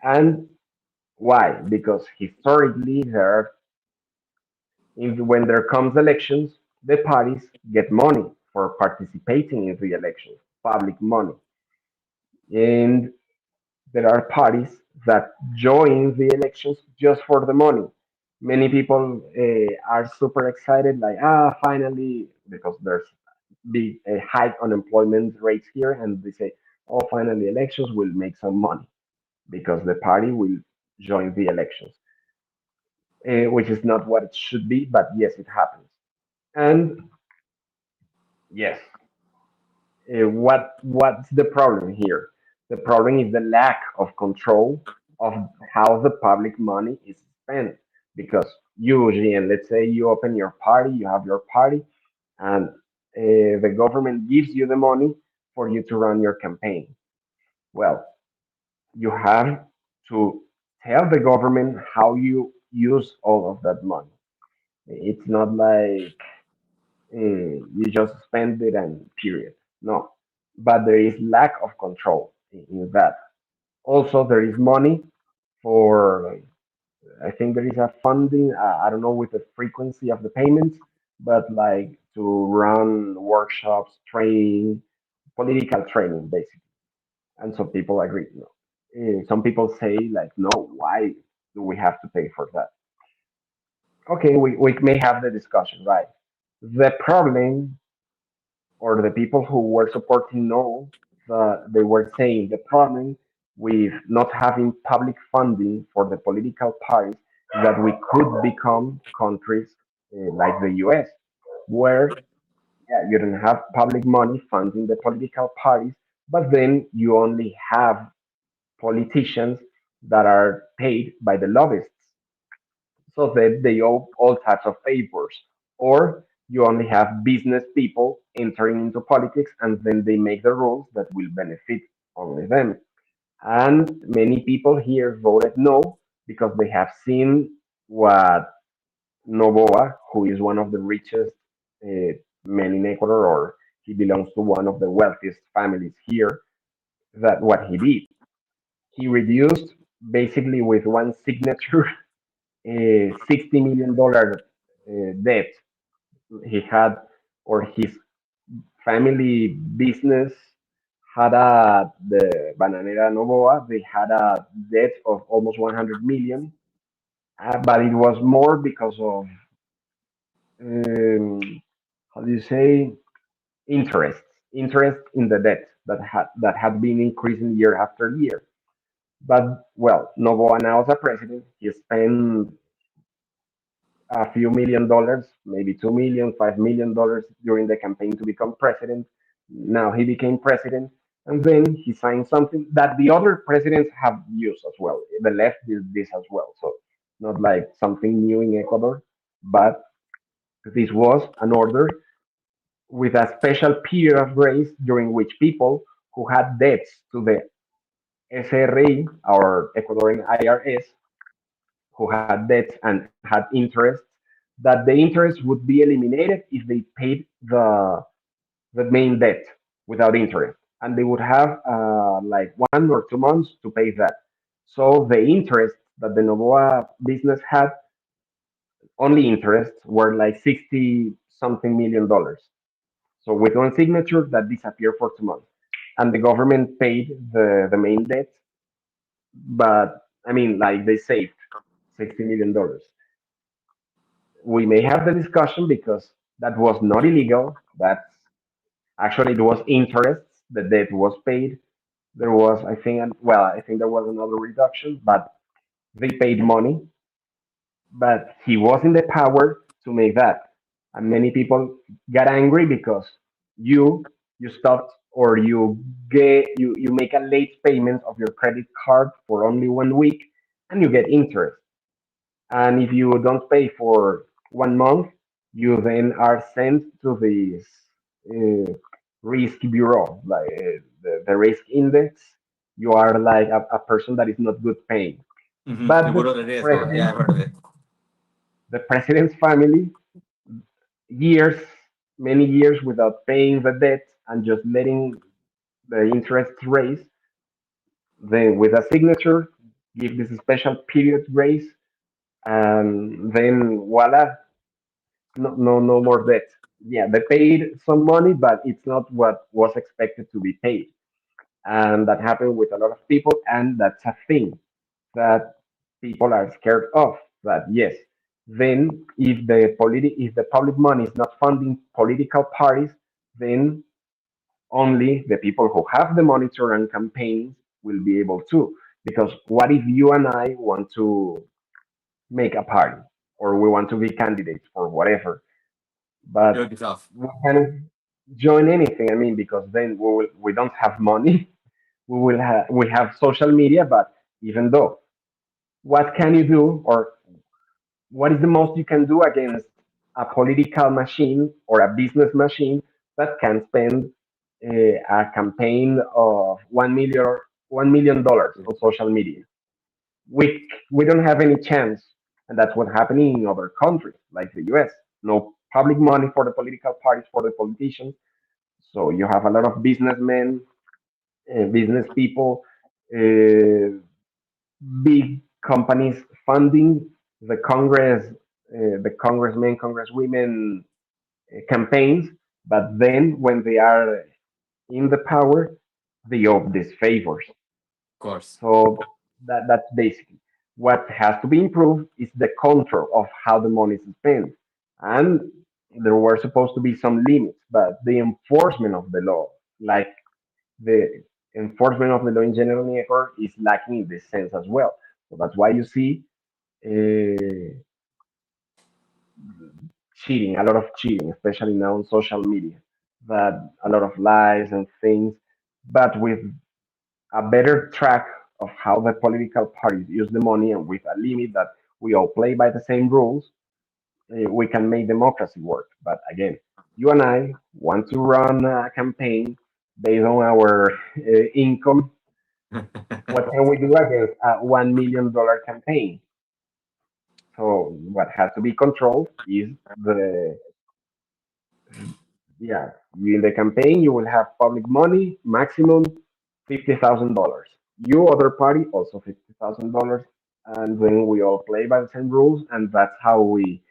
And why? Because historically there are when there comes elections, the parties get money for participating in the elections, public money. And there are parties that join the elections just for the money. Many people are super excited, like, finally, because there's big high unemployment rates here, and they say, oh, finally, elections will make some money because the party will join the elections, which is not what it should be, but yes, it happens. And yes, what's the problem here? The problem is the lack of control of how the public money is spent. Because usually, and let's say you open your party, you have your party, and the government gives you the money for you to run your campaign. Well, you have to tell the government how you use all of that money. It's not like you just spend it and period. No, but there is lack of control in that. Also, there is money for, I think there is a funding, I don't know with the frequency of the payments, but like to run workshops, training, political training, basically. And some people agree, no. Some people say, like, no, why do we have to pay for that? Okay, we may have the discussion, right? The problem or the people who were supporting no, they were saying the problem with not having public funding for the political parties is that we could become countries like the US, where yeah, you don't have public money funding the political parties, but then you only have politicians that are paid by the lobbyists so that they owe all types of favors. Or you only have business people entering into politics and then they make the rules that will benefit only them. And many people here voted no because they have seen what Novoa, who is one of the richest uh, men in Ecuador, or he belongs to one of the wealthiest families here, that what he did. He reduced basically with one signature a $60 million debt he had, or his family business had the Bananera Novoa, they had a debt of almost 100 million, but it was more because of, um, how do you say, interest, interest in the debt that had been increasing year after year. But well, Novoa now as a president, he spent a few $1 million, maybe 2 million, $5 million during the campaign to become president. Now he became president, and then he signed something that the other presidents have used as well. The left did this as well, so not like something new in Ecuador, but this was an order with a special period of grace during which people who had debts to the SRE or Ecuadorian IRS, who had debts and had interest, that the interest would be eliminated if they paid the main debt without interest, and they would have like 1 or 2 months to pay that. So the interest that the Novoa business had, only interest, were like 60 something $1 million. So with one signature, that disappeared for 2 months, and the government paid the main debt, but I mean, like they saved $60 million. We may have the discussion because that was not illegal. That's actually, it was interest. The debt was paid. There was, I think, well, I think there was another reduction, but they paid money. But he was in the power to make that, and many people got angry because you stopped, or you make a late payment of your credit card for only 1 week, and you get interest. And if you don't pay for 1 month, you then are sent to this uh, risk bureau, like the risk index. You are like a person that is not good paying. But Seguro de riesgo. Yeah, I've heard of it. the president's family, years, many years without paying the debt and just letting the interest raise, then with a signature, give this special period grace, and then voila, no, no, no more debt. Yeah, they paid some money, but it's not what was expected to be paid, and that happened with a lot of people, and that's a thing that people are scared of. That yes, then if the public money is not funding political parties, then only the people who have the money to run campaigns will be able to. Because what if you and I want to make a party, or we want to be candidates for whatever, You'll but be tough. we can join anything. I mean, because then we don't have money. We have social media, but even though, what can you do, or what is the most you can do against a political machine or a business machine that can spend a campaign of $1 million on social media? We don't have any chance, and that's what's happening in other countries like the US. No public money for the political parties, for the politicians. So you have a lot of businessmen, business people, uh, big companies funding the the congressmen, congresswomen campaigns. But then when they are in the power, they owe these favors. Of course. So that's basically what has to be improved is the control of how the money is spent. And there were supposed to be some limits, but the enforcement of the law, like the enforcement of the law in general in Ecuador, is lacking in this sense as well. So that's why you see uh, cheating, a lot of cheating, especially now on social media, that a lot of lies and things. But with a better track of how the political parties use the money, and with a limit that we all play by the same rules, we can make democracy work. But again, you and I want to run a campaign based on our income. What can we do against a $1 million campaign? So what has to be controlled is the yeah. In the campaign, you will have public money, maximum $50,000. You other party also $50,000, and then we all play by the same rules, and that's how we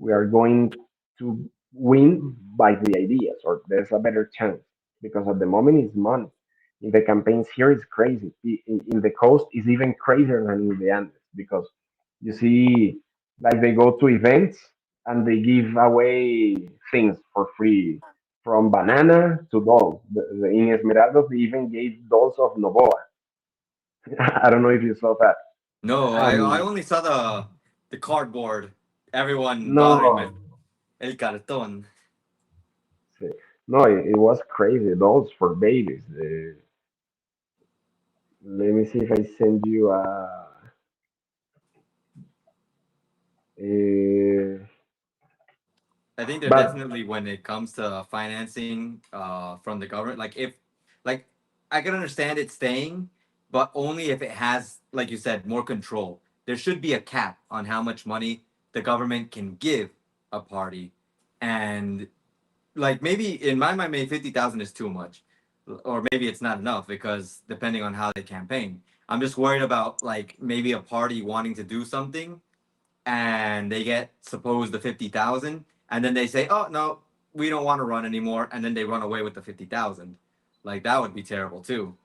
are going to win by the ideas, or there's a better chance because at the moment it's money. In the campaigns here, it's crazy. In the coast, it's even crazier than in the Andes because you see, like they go to events and they give away things for free, from banana to dolls. In Esmeraldas, they even gave dolls of Novoa. I don't know if you saw that. No, I And only saw the cardboard. Everyone bothering with no, el cartón. no, it was crazy. Dolls for babies. Let me see if I send you a I think they're but definitely when it comes to financing from the government. Like if like I can understand it staying, but only if it has, like you said, more control. There should be a cap on how much money the government can give a party, and like maybe in my mind, maybe 50,000 is too much, or maybe it's not enough because depending on how they campaign. I'm just worried about like maybe a party wanting to do something and they get suppose the 50,000 and then they say, "Oh, no, we don't want to run anymore." And then they run away with the 50,000. Like that would be terrible too.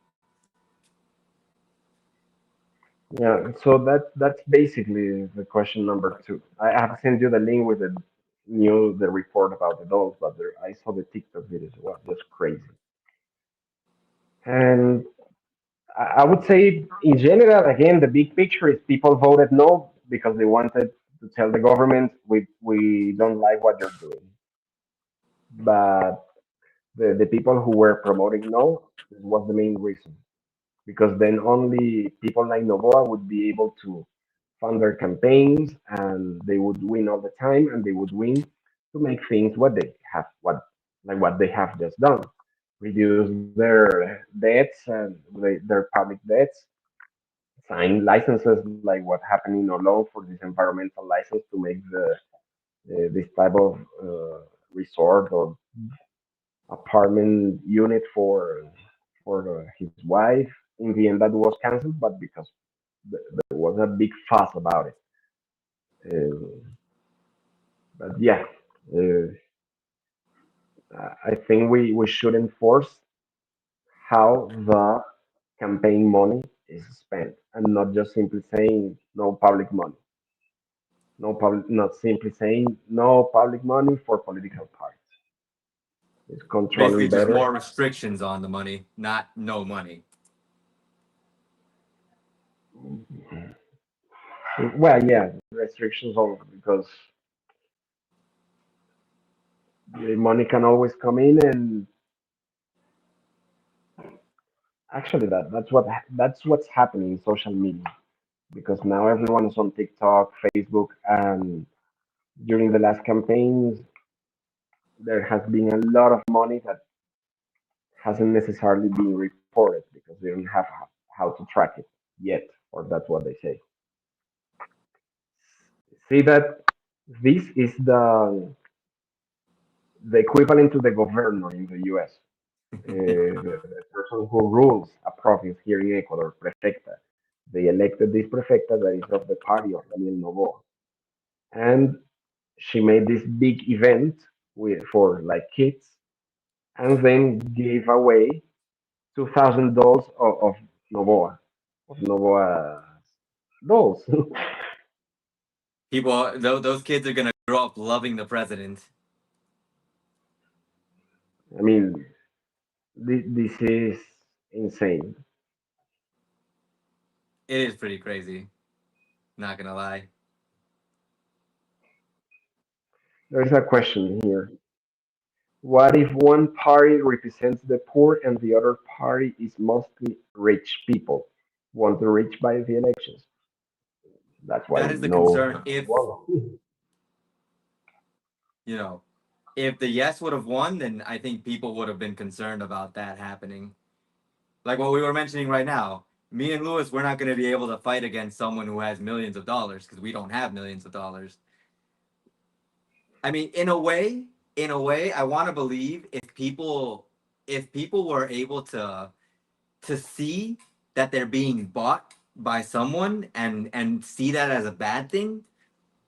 yeah, so that's basically the question number two. I have sent you the link with the report about the dolls, but I saw the TikTok videos. It was just crazy. And I would say in general, again, the big picture is people voted no because they wanted to tell the government we don't like what you're doing. But the people who were promoting no was the main reason because then only people like Novoa would be able to fund their campaigns and they would win all the time and they would win to make things what they have just done, reduce their debts and their public debts, sign licenses like what happened in Olon for this environmental license to make this type of resort or apartment unit for his wife. In the end, that was canceled, but because there was a big fuss about it. Uh, but yeah, uh, I think we should enforce how the campaign money is spent, and not just simply saying no public money, not simply saying no public money for political parties. It's Basically controlling just better. more restrictions on the money, not no money. Well, yeah, restrictions on because the money can always come in, and actually that's what's happening in social media because now everyone is on TikTok, Facebook, and during the last campaigns there has been a lot of money that hasn't necessarily been reported because they don't have how to track it yet, or that's what they say. See that this is the equivalent to the governor in the U.S. The person who rules a province here in Ecuador, prefecta. They elected this prefecta that is of the party of Daniel Noboa, and she made this big event for like kids, and then gave away $2,000 of Novoa, of Novoa dolls. People, those kids are gonna grow up loving the president. I mean, this is insane. It is pretty crazy. Not gonna lie. There's a question here. What if one party represents the poor and the other party is mostly rich people? Want the rich by the elections? That's why That is the no concern. has If won. you know, if the yes would have won, then I think people would have been concerned about that happening. Like what we were mentioning right now. Me and Lewis, we're not going to be able to fight against someone who has millions of dollars because we don't have millions of dollars. I mean, in a way, I want to believe if people were able to see that they're being bought by someone and see that as a bad thing,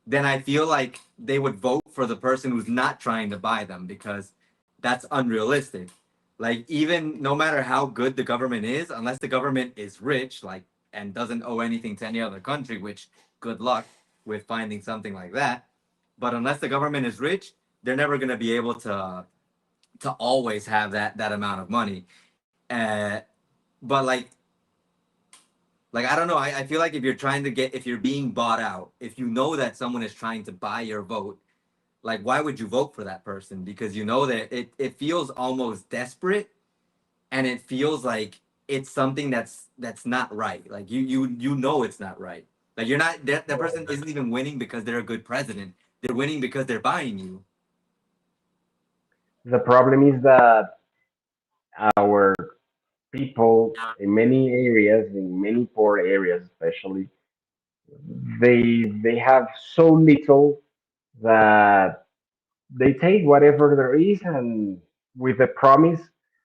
then I feel like they would vote for the person who's not trying to buy them because that's unrealistic. Like even no matter how good the government is, unless the government is rich, like and doesn't owe anything to any other country, which good luck with finding something like that. But unless the government is rich, they're never going to be able to always have that amount of money. But like I don't know. I feel like if you're trying to get if you're being bought out, if you know that someone is trying to buy your vote, like why would you vote for that person? Because you know that it feels almost desperate and it feels like it's something that's not right. Like you know it's not right. Like you're not that person isn't even winning because they're a good president. They're winning because they're buying you. The problem is that our people in many areas, in many poor areas especially, they have so little that they take whatever there is and with the promise.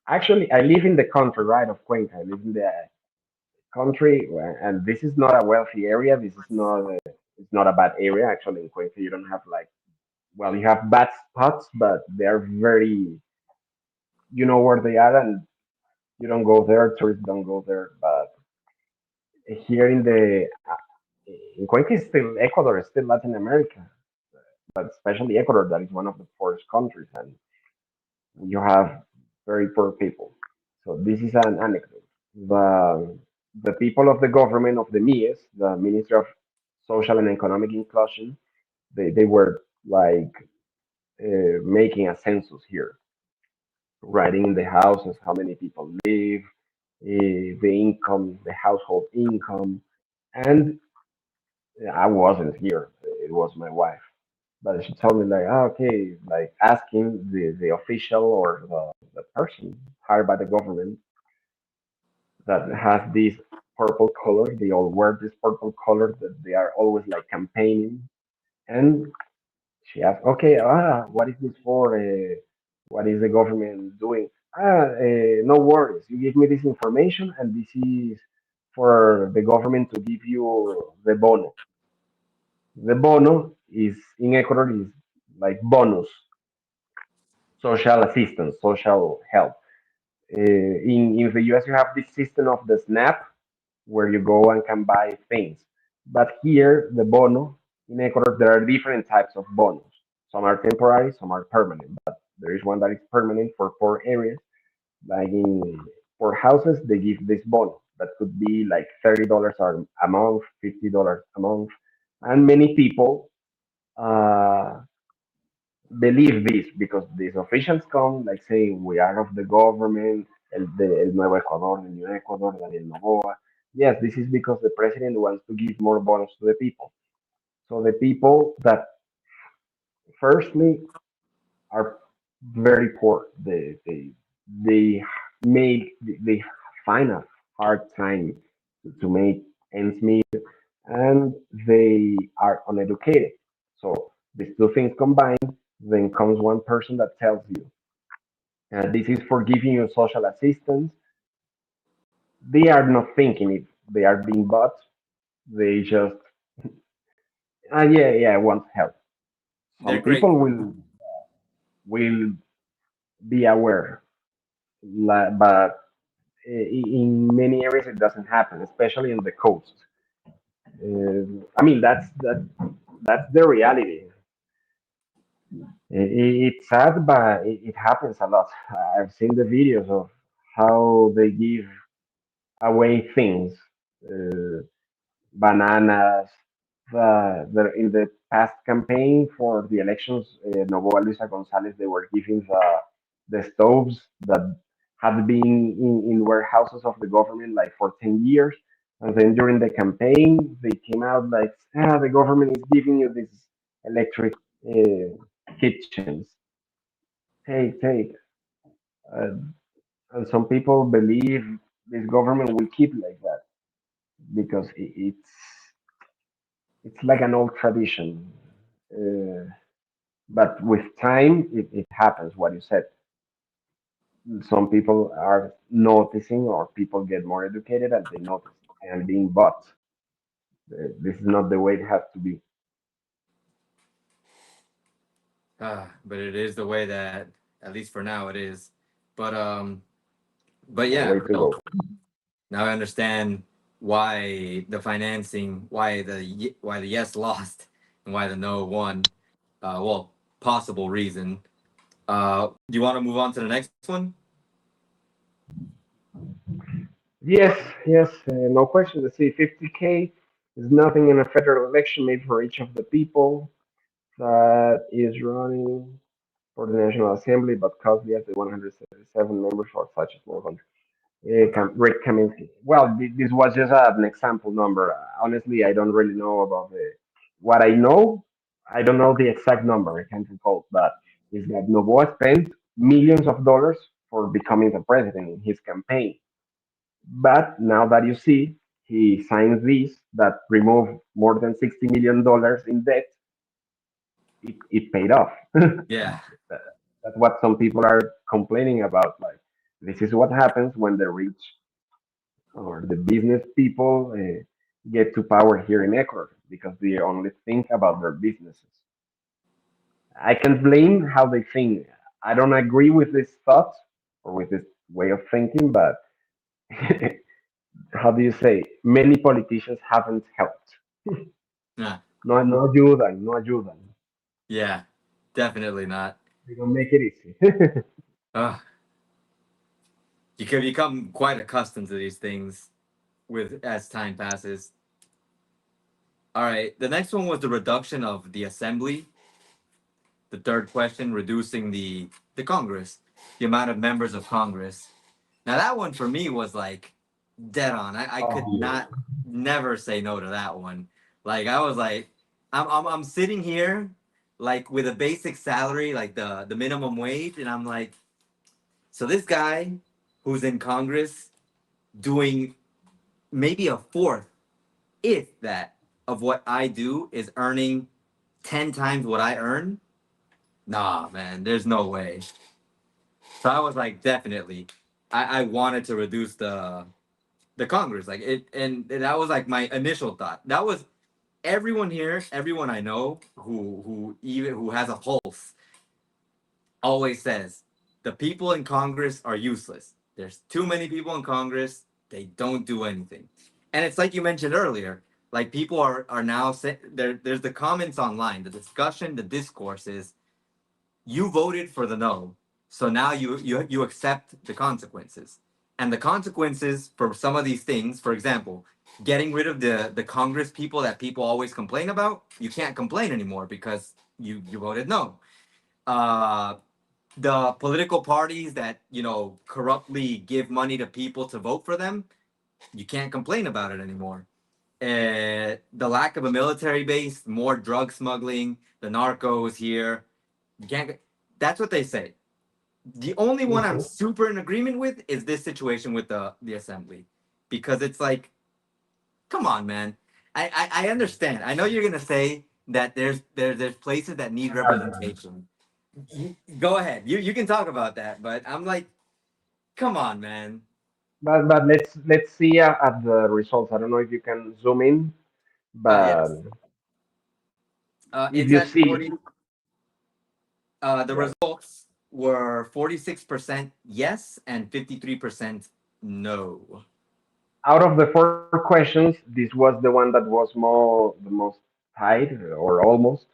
Actually, I live in the country, right, of Cuenca. I live in the country, and this is not a wealthy area. This is not it's not a bad area. Actually, in Cuenca, you don't have like well, you have bad spots, but they're very you know where they are, and you don't go there. Tourists don't go there. But here in Cuenca, is still Ecuador, is still Latin America, but especially Ecuador, that is one of the poorest countries, and you have very poor people. So this is an anecdote. The people of the government of the MIES, the Ministry of Social and Economic Inclusion, they were like making a census here, writing in the houses how many people live, the income, the household income, and I wasn't here. It was my wife, but she told me like, ah, okay, like asking the official or the person hired by the government that has this purple color. They all wear this purple color that they are always like campaigning. And she asked, okay, what is this for? What is the government doing? No worries. You give me this information, and this is for the government to give you the bono. The bono is in Ecuador is like bonus, social assistance, social help. In the US, you have this system of the SNAP, where you go and can buy things. But here, the bono in Ecuador, there are different types of bonos. Some are temporary, some are permanent. But there is one that is permanent for poor areas. Like in for houses, they give this bonus that could be like $30 a month, $50 a month, and many people uh, believe this because these officials come like saying we are of the government, el Nuevo Ecuador, the New Ecuador, Daniel Novoa. Yes, this is because the president wants to give more bonus to the people. So the people that firstly are very poor, they make they find a hard time to make ends meet, and they are uneducated. So these two things combined, then comes one person that tells you this is for giving you social assistance. They are not thinking if they are being bought. They just, yeah, I want help. They're Some people grateful. will be aware, but in many areas it doesn't happen, especially in the coast. I mean, that's the reality. It's sad, but it happens a lot. I've seen the videos of how they give away things. Uh, Bananas. In the past campaign for the elections, Novoa Luisa Gonzalez, they were giving the stoves that had been in warehouses of the government like for 10 years. And then during the campaign, they came out like, the government is giving you these electric kitchens. Take. Uh, and some people believe this government will keep like that. because it's like an old tradition. Uh, but with time, it happens. What you said, some people are noticing, or people get more educated, and they notice and being bought. This is not the way it has to be. But it is the way that, at least for now, it is. But but The yeah, way to no. go. Now I understand why the financing, why the yes lost, and why the no won. Well, possible reason. Do you want to move on to the next one? Yes, yes, no question. Let's see, 50K is nothing in a federal election made for each of the people that is running for the National Assembly, but Cosby has the 177 members for such a small country. Rick Kaminsky. Well, this was just an example number. Honestly, I don't really know about what I know. I don't know the exact number. I can't recall, but is that Novoa spent millions of dollars for becoming the president in his campaign. But now that you see, he signs this that remove more than $60 million in debt. It paid off. Yeah, That's what some people are complaining about. Like, this is what happens when the rich or the business people get to power here in Ecuador because they only think about their businesses. I can blame how they think. I don't agree with this thought or with this way of thinking, but how do you say? Many politicians haven't helped. yeah, No, no ayudan, no ayudan. yeah, definitely not. They don't make it easy. Uh, you can become quite accustomed to these things with as time passes. All right, the next one was the reduction of the assembly. The third question, reducing the Congress, the amount of members of Congress. Now that one for me was like dead on. I could Obvious. not never say no to that one. Like I was like, I'm sitting here like with a basic salary, like the minimum wage, and I'm like, so this guy who's in Congress doing maybe a fourth, if that, of what I do is earning 10 times what I earn. Nah, man, there's no way. So I was like, definitely, I wanted to reduce the Congress, like it, and that was like my initial thought. That was everyone here, everyone I know who has a pulse always says the people in Congress are useless. There's too many people in Congress. They don't do anything, and it's like you mentioned earlier. Like people are now there. There's the comments online, the discussion, the discourse is you voted for the no, so now you accept the consequences, and the consequences for some of these things, for example, getting rid of the Congress people that people always complain about, you can't complain anymore because you voted no. Uh, the political parties that corruptly give money to people to vote for them, you can't complain about it anymore. The lack of a military base, more drug smuggling, the narcos here, you can't. That's what they say. The only one I'm Mhm. super in agreement with is this situation with the assembly, because it's like, come on, man. I understand. I know you're gonna say that there's places that need representation. Go ahead. You can talk about that, but I'm like, come on, man. But let's see at the results. I don't know if you can zoom in, but Yes. if It's you at see, 40. The yeah, results were 46% yes and 53% no. out of the four questions, this was the one that was the most tight or almost.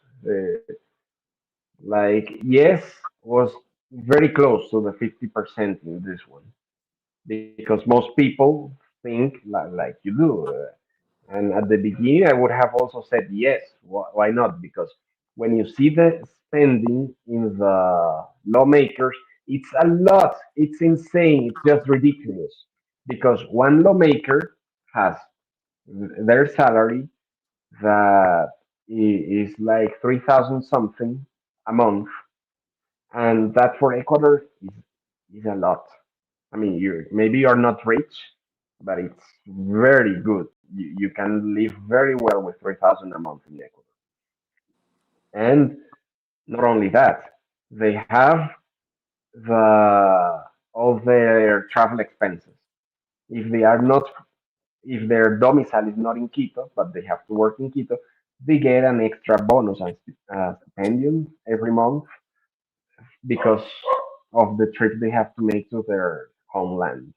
Like yes was very close to the 50% in this one because most people think like you do. And at the beginning, I would have also said yes. Why not? Because when you see the spending in the lawmakers, it's a lot. It's insane. It's just ridiculous. Because one lawmaker has their salary that is like 3,000 something a month, and that for Ecuador is a lot. I mean, you maybe you're not rich, but it's very good. you can live very well with 3,000 a month in Ecuador. And not only that, they have the all their travel expenses. If they are not, if their domicile is not in Quito, but they have to work in Quito, they get an extra bonus and stipendium every month because of the trip they have to make to their homeland.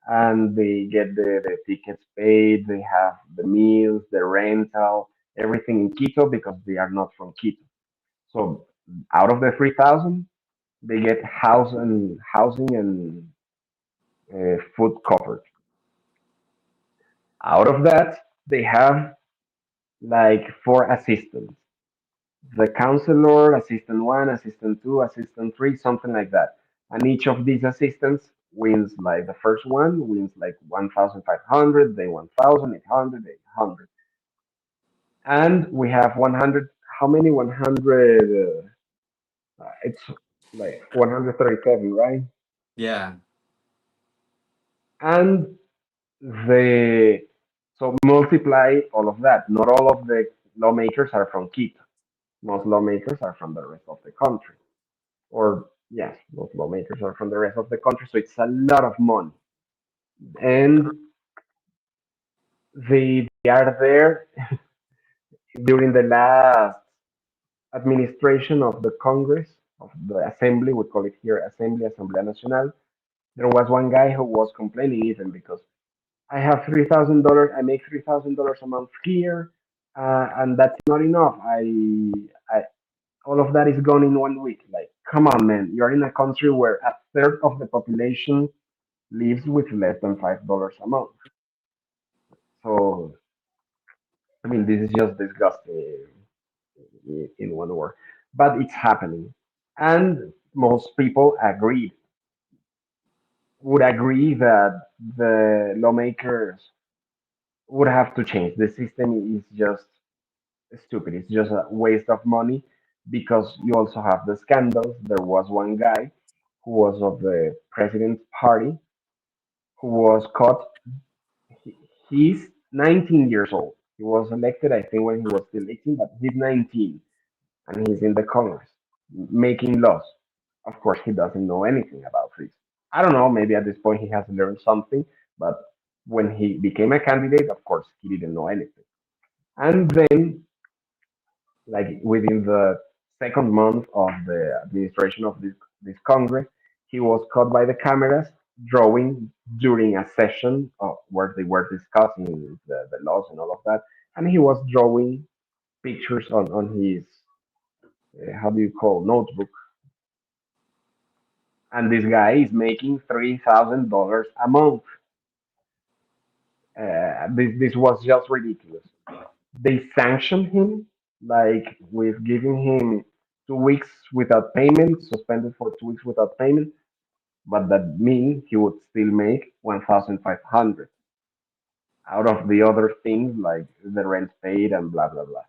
And they get the tickets paid, they have the meals, the rental, everything in Quito because they are not from Quito. So out of the 3,000, they get housing and food covered. Out of that, they have like four assistants: the counselor, assistant one, assistant two, assistant three, something like that. And each of these assistants wins, like the first one wins like 1,500, then 1,800, 800. And we have 100, how many? 100, it's like 137, right? Yeah. And the, so multiply all of that. Not all of the lawmakers are from Quito. Most lawmakers are from the rest of the country. Or yes, most lawmakers are from the rest of the country, so it's a lot of money. And they are there during the last administration of the Congress, of the Assembly, we call it here Assembly, Asamblea Nacional. There was one guy who was complaining even because I have $3,000, I make $3,000 a month here, and that's not enough. I, all of that is gone in 1 week. Like, come on, man, you're in a country where a third of the population lives with less than $5 a month. So, I mean, this is just disgusting in one word, but it's happening, and most people would agree that the lawmakers would have to change. The system is just stupid. It's just a waste of money because you also have the scandals. There was one guy who was of the president's party who was caught. he, he's 19 years old. He was elected, I think, when he was still 18, but he's 19 and he's in the Congress making laws. Of course, he doesn't know anything about this. I don't know, maybe at this point he has learned something, but when he became a candidate, of course, he didn't know anything. And then, like within the second month of the administration of this Congress, he was caught by the cameras drawing during a session where they were discussing the laws and all of that. And he was drawing pictures on his, how do you call, notebook. And this guy is making $3,000 a month. This was just ridiculous. They sanctioned him, like with giving him 2 weeks without payment, suspended for 2 weeks without payment, but that means he would still make 1,500 out of the other things like the rent paid and blah blah blah.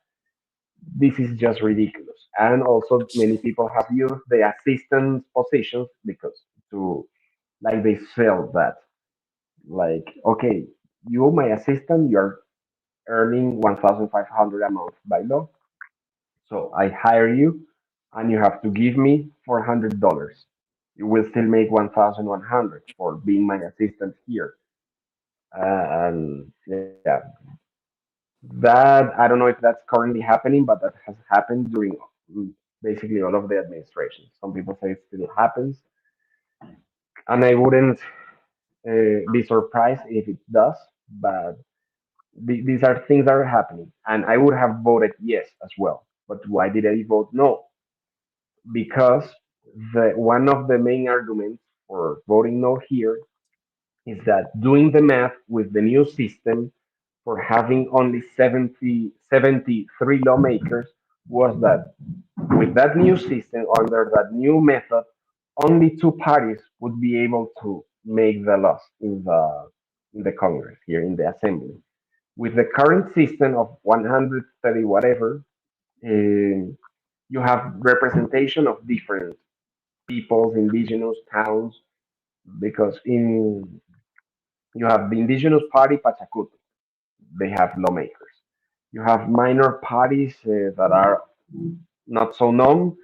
This is just ridiculous. And also many people have used the assistant positions because to, like, they sell that, like, okay, you my assistant, you're earning 1,500 a month by law. So I hire you and you have to give me $400. You will still make 1,100 for being my assistant here. And yeah, that, I don't know if that's currently happening, but that has happened during basically all of the administrations. Some people say it still happens, and I wouldn't be surprised if it does. But these are things that are happening, and I would have voted yes as well. But why did I vote no? Because the one of the main arguments for voting no here is that doing the math with the new system for having only 73 lawmakers was that with that new system, under that new method, only two parties would be able to make the laws in the Congress here in the Assembly. With the current system of 130 whatever, um, you have representation of different peoples, indigenous towns, because in you have the indigenous party Pachacuti. they have lawmakers. You have minor parties that are not so known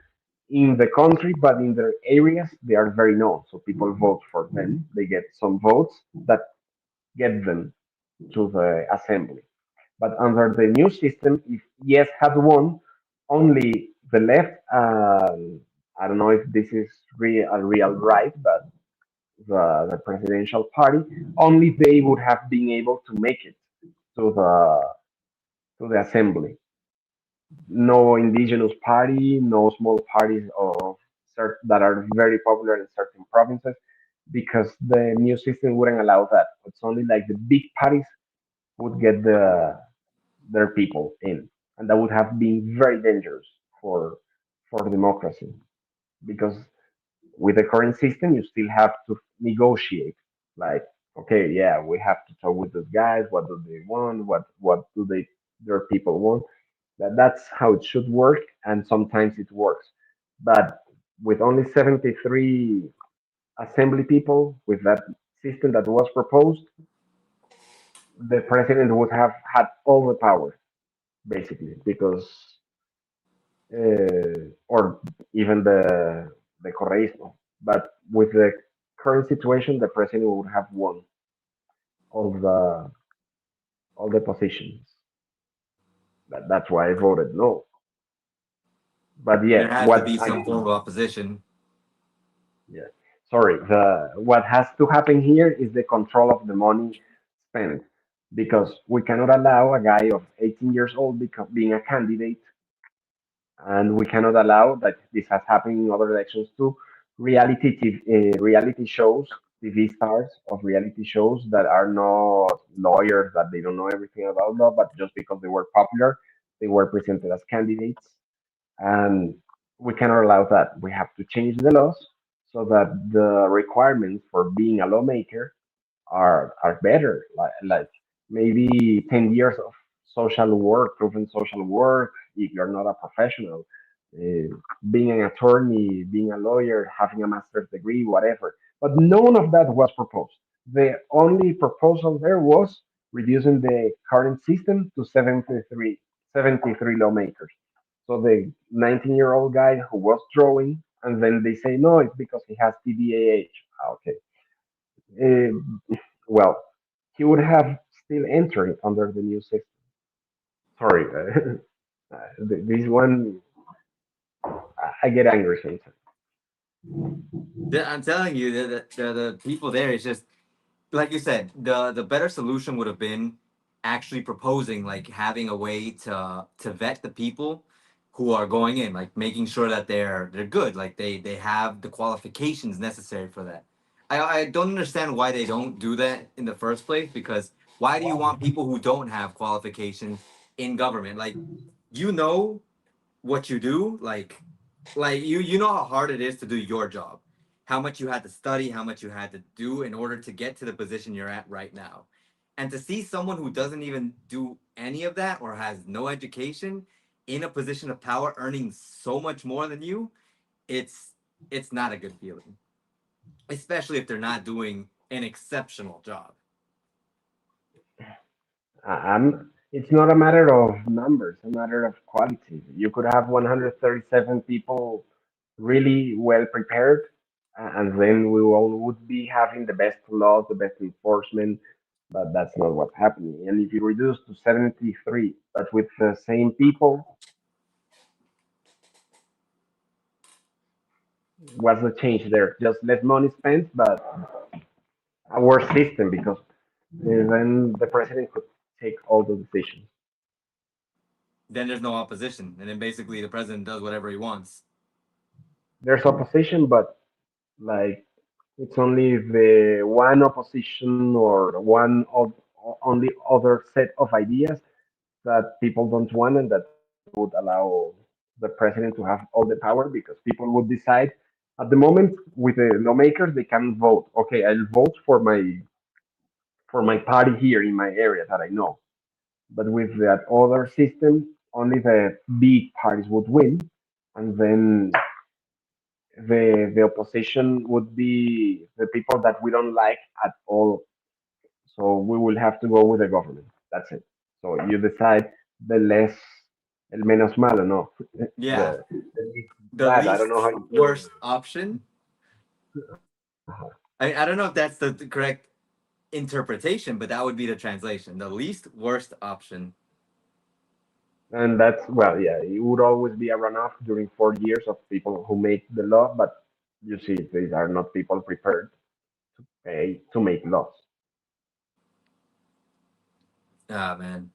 in the country, but in their areas, they are very known. So people vote for them. They get some votes that get them to the assembly. But under the new system, if yes had won, only the left, I don't know if this is a real right, but the presidential party, only they would have been able to make it to the assembly. No indigenous party, no small parties that are very popular in certain provinces, because the new system wouldn't allow that. It's only like the big parties would get their people in, and that would have been very dangerous for democracy, because with the current system you still have to negotiate. Like, okay, yeah, we have to talk with those guys. What do they want? What do their people want? That's how it should work, and sometimes it works. But with only 73 assembly people, with that system that was proposed, the president would have had all the power, basically, because or even the correísmo. But with the current situation, the president would have won all the positions. That's why I voted no. But There yeah, has to be some form of opposition. yeah, sorry. The what has to happen here is the control of the money spent, because we cannot allow a guy of 18 years old being a candidate, and we cannot allow that. This has happened in other elections too. Reality shows, TV stars of reality shows that are not lawyers, that they don't know everything about law, but just because they were popular, they were presented as candidates, and we cannot allow that. We have to change the laws so that the requirements for being a lawmaker are better. Like maybe 10 years of social work, proven social work. If you're not a professional, uh, being an attorney, being a lawyer, having a master's degree, whatever. But none of that was proposed. The only proposal there was reducing the current system to 73 lawmakers. So the 19-year-old guy who was drawing, and then they say, no, it's because he has TDAH. Okay. Well, he would have still entered under the new system. Sorry, this one, I get angry sometimes. I'm telling you, the people there is just like you said. The better solution would have been actually proposing like having a way to vet the people who are going in, like making sure that they're good, like they have the qualifications necessary for that. I don't understand why they don't do that in the first place, because why do you want people who don't have qualifications in government? Like, you know what you do, like you know how hard it is to do your job, how much you had to study, how much you had to do in order to get to the position you're at right now. And to see someone who doesn't even do any of that or has no education in a position of power earning so much more than you, it's it's not a good feeling, especially if they're not doing an exceptional job. It's not a matter of numbers, a matter of quality. You could have 137 people really well prepared, and then we all would be having the best laws, the best enforcement, but that's not what's happening. And if you reduce to 73, but with the same people, what's the change there? Just less money spent, but a worse system, because then the president could take all the decisions. Then there's no opposition, and then basically the president does whatever he wants. There's opposition, but like it's only the one opposition or only other set of ideas that people don't want, and that would allow the president to have all the power, because people would decide at the moment. With the lawmakers, they can vote. Okay, I'll vote for my party here in my area that I know. But with that other system, only the big parties would win, and then the opposition would be the people that we don't like at all. So we will have to go with the government. That's it. So you decide the less, el menos malo, no, Yeah, the least the bad. I don't know least how you put worst option. it. I don't know if that's the correct interpretation, but that would be the translation. The least worst option. And that's, well, yeah, it would always be a runoff during 4 years of people who make the law, but you see, these are not people prepared to pay to make laws. Ah, man.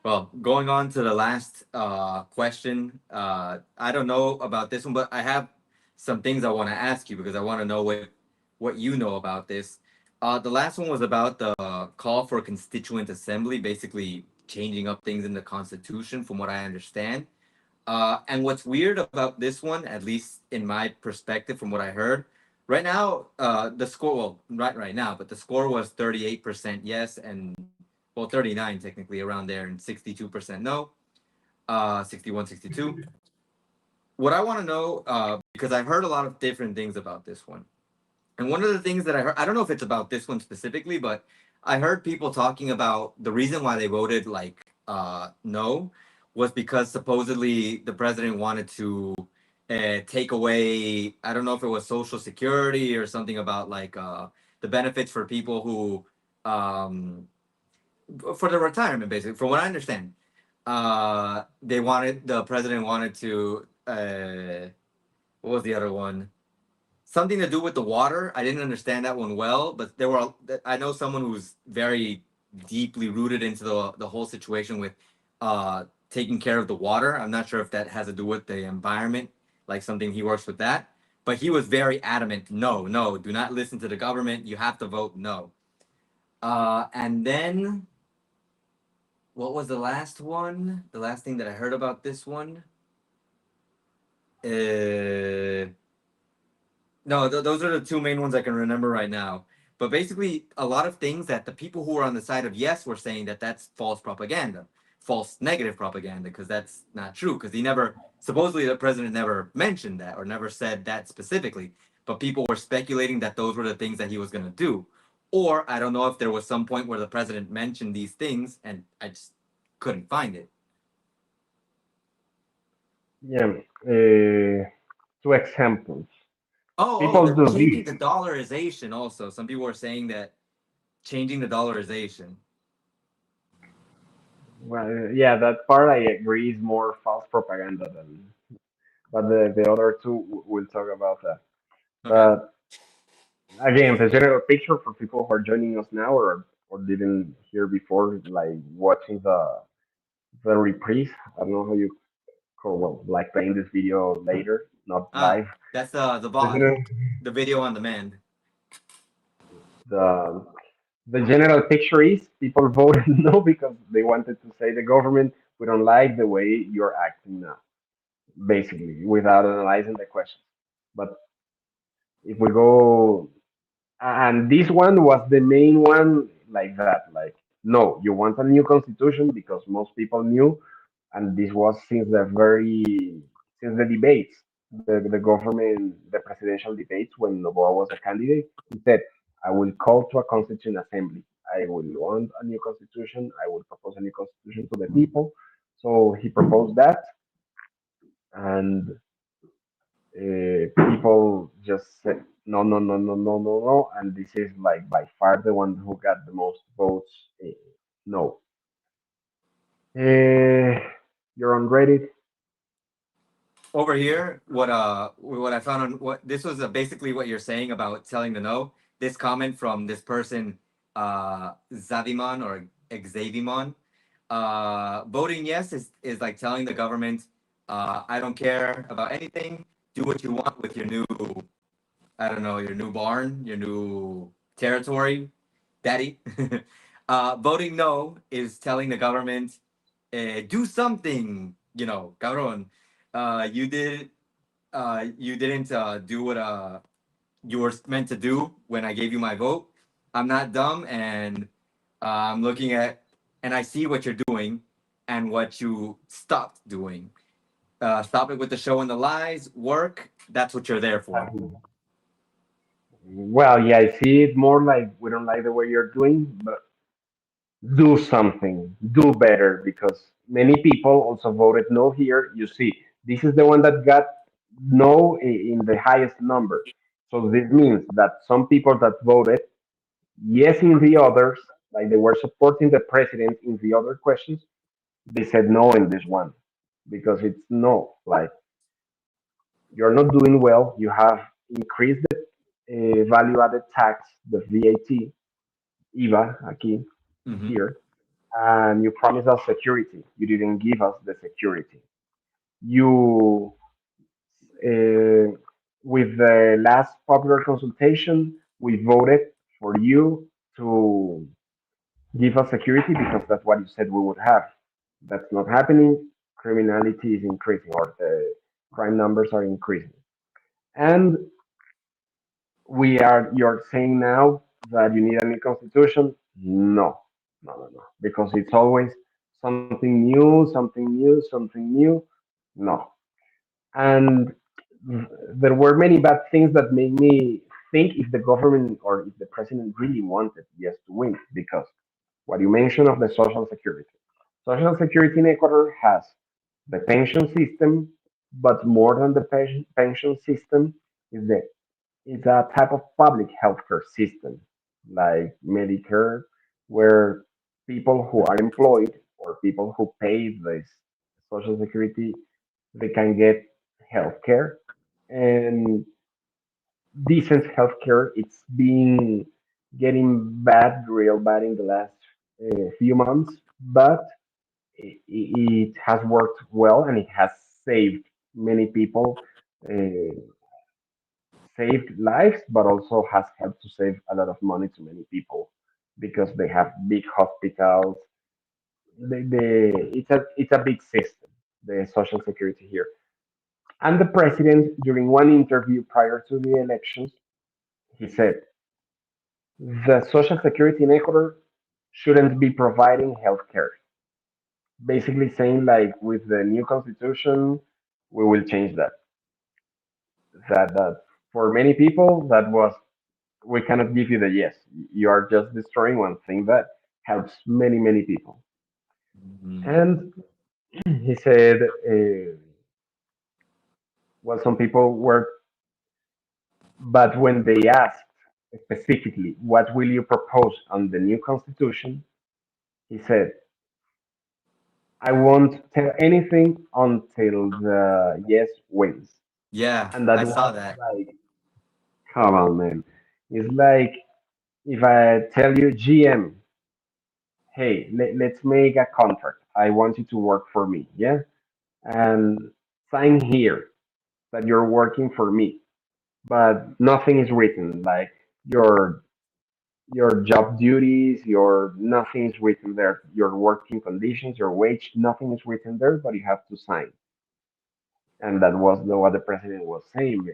Well, going on to the last question. I don't know about this one, but I have some things I want to ask you because I want to know what you know about this. The last one was about the call for constituent assembly, basically changing up things in the constitution, from what I understand. And what's weird about this one, at least in my perspective, from what I heard, right now, the score, well, right now, but the score was 38% yes and, well, 39 technically around there, and 62% no, 61, 62. What I want to know, because I've heard a lot of different things about this one. And one of the things that I heard, I don't know if it's about this one specifically, but I heard people talking about the reason why they voted like no was because supposedly the president wanted to take away, I don't know if it was social security or something about like the benefits for people who, um, for the retirement, basically, from what I understand. The president wanted to, what was the other one? Something to do with the water. I didn't understand that one well, but there were. I know someone who's very deeply rooted into the whole situation with taking care of the water. I'm not sure if that has to do with the environment, like something he works with that. But he was very adamant. No, no, do not listen to the government. You have to vote no. And then what was the last one? The last thing that I heard about this one. Uh, No, those are the two main ones I can remember right now. But basically, a lot of things that the people who were on the side of yes were saying that that's false propaganda, false negative propaganda, because that's not true. Because he never, supposedly, the president never mentioned that or never said that specifically. But people were speculating that those were the things that he was going to do. Or I don't know if there was some point where the president mentioned these things and I just couldn't find it. Yeah, two examples. Oh, People the do changing this. the dollarization also. Some people were saying that changing the dollarization. Well, yeah, that part I agree is more false propaganda than, but the other two we'll talk about that. Okay. But again, the general picture for people who are joining us now or didn't hear before, like watching the reprise. I don't know how you call, well, like playing this video later, not Ah, live. that's the The VOD, general, the video on demand. the the general picture is people voted no because they wanted to say the government, we don't like the way you're acting now, basically, without analyzing the questions. But if we go, and this one was the main one like that, like, no, you want a new constitution because most people knew, and this was since the debates, the government, the presidential debates when Noboa was a candidate. He said, I will call to a constituent assembly. I will want a new constitution. I will propose a new constitution to the people. So he proposed that, and people just said no, no, no, no, no, no, no, and this is like by far the one who got the most votes. No. You're on Reddit. Over here, what I found on what this was basically what you're saying about telling the no. This comment from this person, Zavimon or Xavimon, voting yes is like telling the government, I don't care about anything. Do what you want with your new, I don't know, your new barn, your new territory, daddy. Voting no is telling the government, do something, cabron. You did, you didn't do what you were meant to do when I gave you my vote. I'm not dumb, and I'm looking at, and I see what you're doing, and what you stopped doing. Stop it with the show and the lies. Work. That's what you're there for. Well, yeah, I see it more like we don't like the way you're doing, but do something, do better, because many people also voted no here. You see, this is the one that got no in the highest number. So this means that some people that voted yes in the others, like they were supporting the president in the other questions, they said no in this one because it's no. Like you're not doing well. You have increased the value added tax, the VAT, IVA, aquí, Mm-hmm. here, and you promised us security. You didn't give us the security. You, uh, with the last popular consultation, we voted for you to give us security because that's what you said we would have. That's not happening. Criminality is increasing, or the crime numbers are increasing. And you're saying now that you need a new constitution? No, no, no, no, because it's always something new, something new, something new. No, and there were many bad things that made me think if the government or if the president really wanted yes to win, because what you mentioned of the social security. Social security in Ecuador has the pension system, but more than the pension system is the it's a type of public healthcare system like Medicare, where people who are employed or people who pay this social security they can get healthcare and decent healthcare. It's been getting bad, real bad in the last few months, but it has worked well and it has saved many people. Uh, Saved lives, but also has helped to save a lot of money to many people because they have big hospitals. It's a big system, the social security here. And the president, during one interview prior to the elections, he said the social security in Ecuador shouldn't be providing health care. Basically saying like with the new constitution, we will change that. That for many people that was we cannot give you the yes. You are just destroying one thing that helps many people. Mm-hmm. And he said, well, some people were, but when they asked specifically, what will you propose on the new constitution? He said, I won't tell anything until the yes wins. Yeah, And that I saw was that. like, come on, man. It's like if I tell you, GM, hey, let's make a contract. I want you to work for me, yeah? And sign here that you're working for me, but nothing is written, like your your job duties, your nothing is written there. Your working conditions, your wage, nothing is written there, but you have to sign. And that was what the president was saying.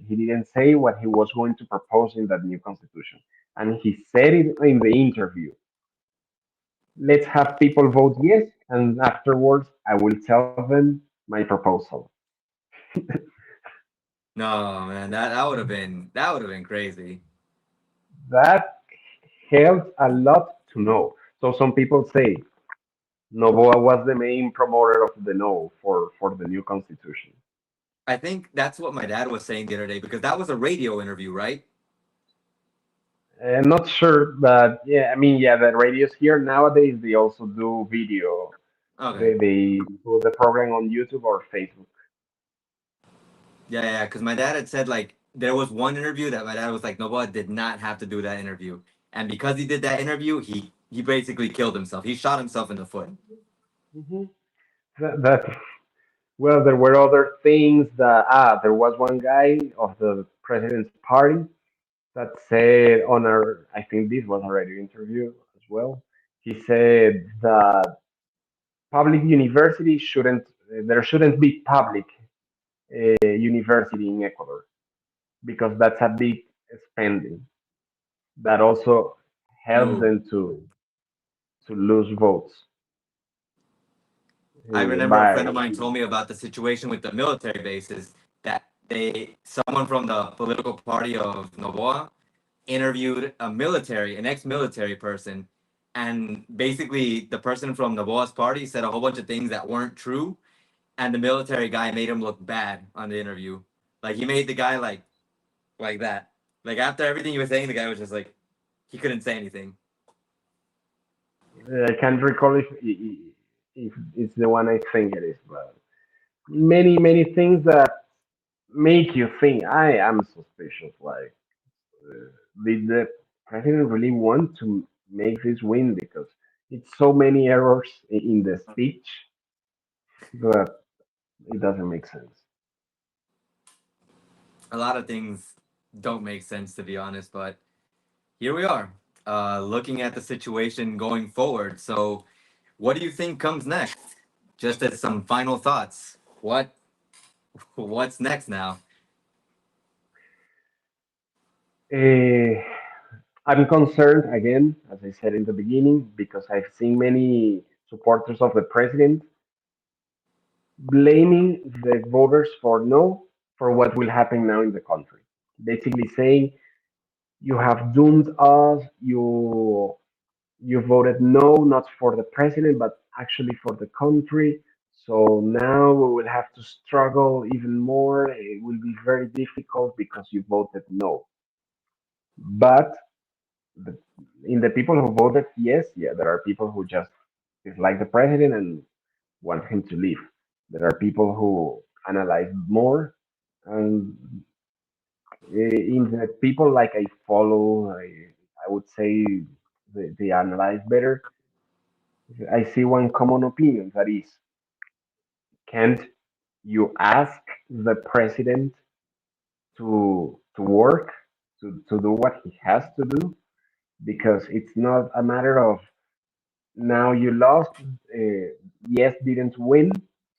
He didn't say what he was going to propose in that new constitution. And he said it in the interview. Let's have people vote yes, and afterwards I will tell them my proposal. No, man, that would have been crazy. That helps a lot to know. So some people say Novoa was the main promoter of the no for the new constitution. I think that's what my dad was saying the other day because that was a radio interview, right? I'm not sure, but yeah, I mean, yeah, the radios here nowadays they also do video. Okay. They put the program on YouTube or Facebook. Yeah, yeah, because my dad had said like there was one interview that my dad was like, Noboa did not have to do that interview, and because he did that interview, he basically killed himself. He shot himself in the foot. Hmm. That well, there were other things that there was one guy of the president's party that said on our I think this was a radio interview as well. He said that public university shouldn't there shouldn't be public university in Ecuador because that's a big spending that also helps Ooh. them to lose votes I remember a friend by of mine told me about the situation with the military bases that someone from the political party of Noboa interviewed an ex-military person, and basically the person from the boss party said a whole bunch of things that weren't true, and the military guy made him look bad on the interview. Like he made the guy like that. Like after everything he was saying, the guy was just like he couldn't say anything. I can't recall if it's the one I think it is, but many things that make you think I am suspicious. Like, uh, did the president really want to make this win? Because it's so many errors in the speech that it doesn't make sense. A lot of things don't make sense to be honest, but here we are, looking at the situation going forward. So, what do you think comes next? Just as some final thoughts, what's next now? Uh, I'm concerned again, as I said in the beginning, because I've seen many supporters of the president blaming the voters for no for what will happen now in the country. Basically saying you have doomed us, you voted no, not for the president, but actually for the country. So now we will have to struggle even more. It will be very difficult because you voted no. But the, in the people who voted yes, yeah, there are people who just dislike the president and want him to leave. There are people who analyze more, and in the people like I follow, I would say they analyze better. I see one common opinion that is, can't you ask the president to work to do what he has to do? Because it's not a matter of now you lost, yes didn't win,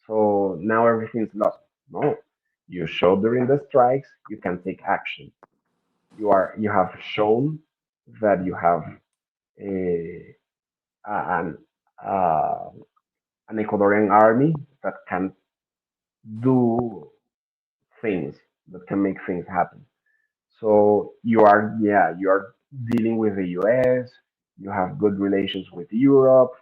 so now everything's lost. No, you showed during the strikes you can take action. You have shown that you have a, an uh, an Ecuadorian army that can do things, that can make things happen. So you are, yeah, you are dealing with the US, you have good relations with Europe,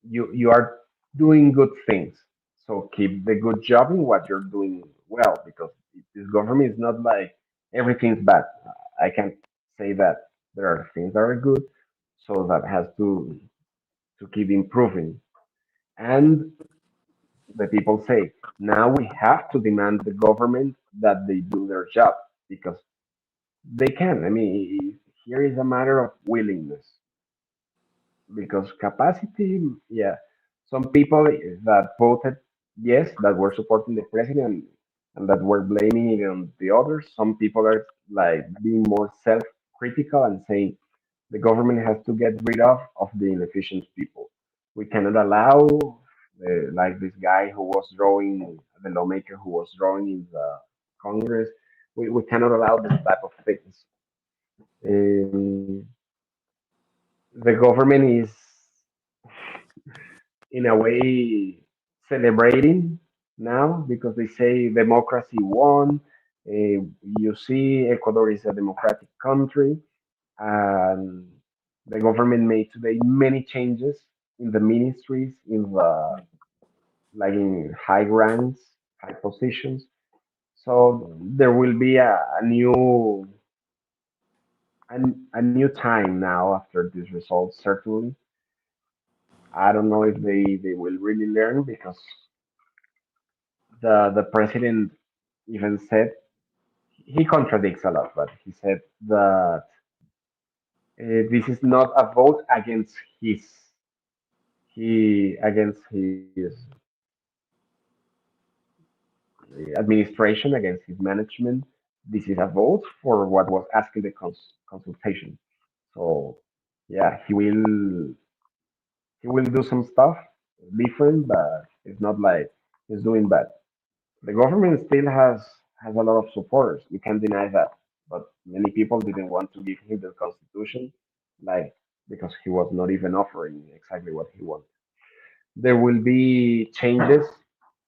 you are doing good things. So keep the good job in what you're doing well, because this government is not like everything's bad. I can't say that. There are things that are good, so that has to keep improving. And the people say now we have to demand the government that they do their job because they can. I mean, here is a matter of willingness because capacity, yeah. Some people that voted yes, that were supporting the president and that were blaming it on the others. Some people are like being more self-critical and saying the government has to get rid of the inefficient people. We cannot allow, like this guy who was drawing, the lawmaker who was drawing in the Congress. We cannot allow this type of things. Um, the government is in a way celebrating now because they say democracy won. You see, Ecuador is a democratic country, and the government made today many changes in the ministries, in the like in high ranks, high positions. So there will be a, a new time now after these results. Certainly, I don't know if they will really learn because the president even said he contradicts a lot, but he said that this is not a vote against his administration, against his management. This is a vote for what was asked in the consultation. So yeah, he will do some stuff different, but it's not like he's doing bad. The government still has a lot of supporters. You can't deny that. But many people didn't want to give him the constitution, like because he was not even offering exactly what he wanted. There will be changes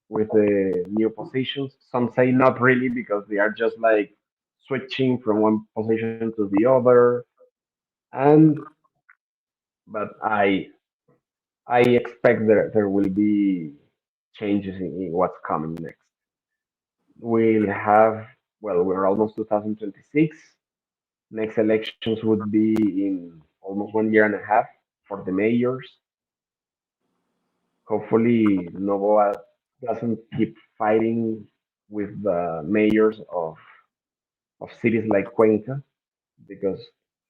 with the new positions. Some say not really because they are just like switching from one position to the other. And but I expect there will be changes in what's coming next. We'll have, well, we're almost 2026. Next elections would be in almost 1 year and a half for the mayors. Hopefully, Novoa doesn't keep fighting with the mayors of cities like Cuenca, because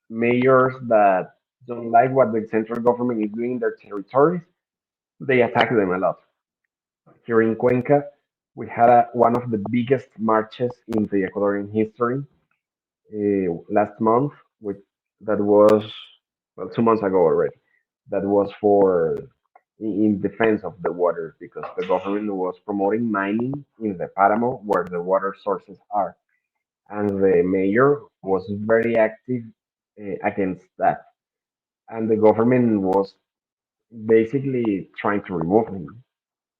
mayors that don't like what the central government is doing in their territories, they attack them a lot. Here in Cuenca, we had one of the biggest marches in the Ecuadorian history last month, which that was, well, 2 months ago already. That was for in defense of the water, because the government was promoting mining in the Paramo where the water sources are, and the mayor was very active against that, and the government was basically trying to remove him,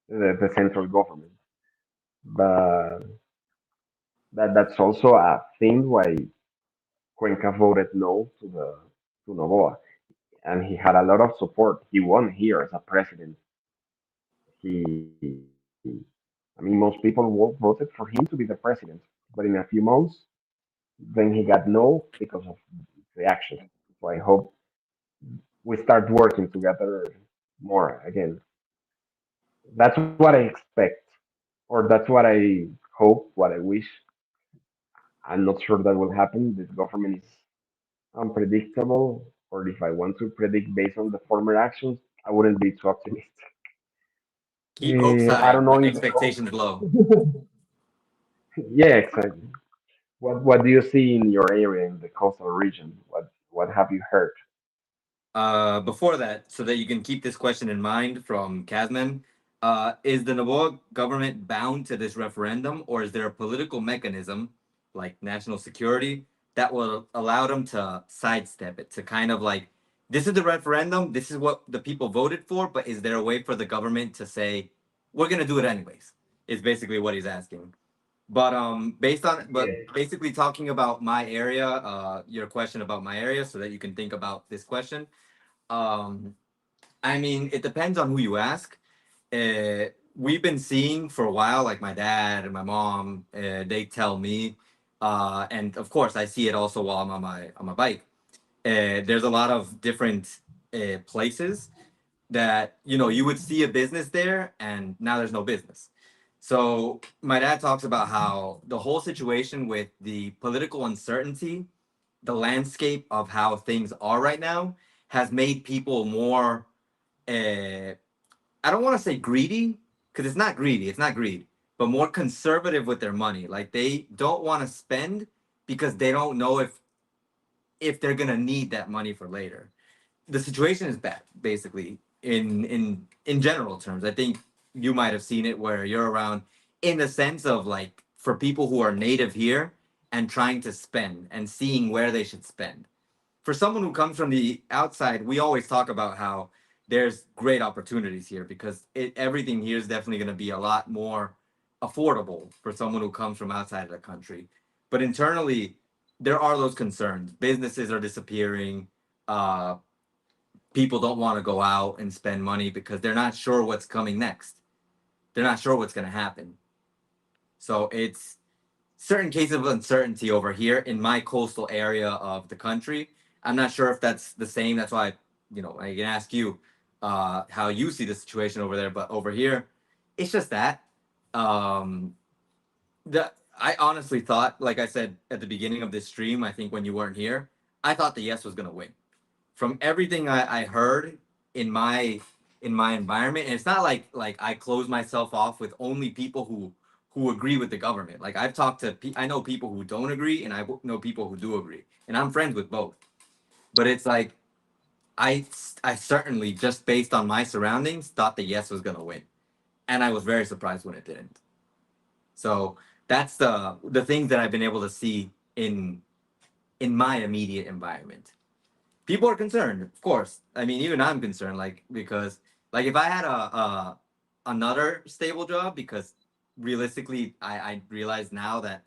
the central government. But that's also a thing why Cuenca voted no to Novoa, and he had a lot of support. He won here as a president. He, I mean, most people voted for him to be the president, but in a few months, then he got no because of the actions. So I hope we start working together more again. That's what I expect, or that's what I hope, what I wish. I'm not sure that will happen. This government is unpredictable, or if I want to predict based on the former actions, I wouldn't be too optimistic. Keep hopes I high, don't know but if expectations low. yeah, exactly. What do you see in your area in the coastal region? What have you heard? Before that, so that you can keep this question in mind from Kazmem, is the Novoa government bound to this referendum, or is there a political mechanism like national security that will allow them to sidestep it, to kind of like, this is the referendum, this is what the people voted for, but is there a way for the government to say, we're going to do it anyways? Is basically what he's asking. But Yeah, basically talking about my area, your question about my area, so that you can think about this question. um, I mean, it depends on who you ask. We've been seeing for a while, like my dad and my mom, they tell me, and of course, I see it also while I'm on my bike. There's a lot of different places that you would see a business there, and now there's no business. So my dad talks about how the whole situation with the political uncertainty, the landscape of how things are right now, has made people more I don't want to say greedy, because it's not greedy, it's not greed, but more conservative with their money. Like they don't want to spend because they don't know if they're gonna need that money for later. The situation is bad, basically, in general terms. I think you might have seen it where you're around, in the sense of like, for people who are native here and trying to spend and seeing where they should spend. For someone who comes from the outside, we always talk about how there's great opportunities here, because everything here is definitely going to be a lot more affordable for someone who comes from outside of the country. But internally, there are those concerns. Businesses are disappearing. Uh, People don't want to go out and spend money because they're not sure what's coming next. They're not sure what's going to happen. So it's certain cases of uncertainty over here in my coastal area of the country. I'm not sure if that's the same. That's why, I can ask you how you see the situation over there. But over here, it's just that. Um, I honestly thought, like I said at the beginning of this stream, I think when you weren't here, I thought the yes was gonna win. From everything I heard in my in my environment, and it's not like I close myself off with only people who agree with the government. Like I've talked to, I know people who don't agree, and I know people who do agree, and I'm friends with both. But it's like I I certainly, just based on my surroundings, thought the yes was gonna win, and I was very surprised when it didn't. So that's the things that I've been able to see in my immediate environment. People are concerned, of course. I mean, even I'm concerned, like, because like if I had a another stable job, because realistically, I realize now that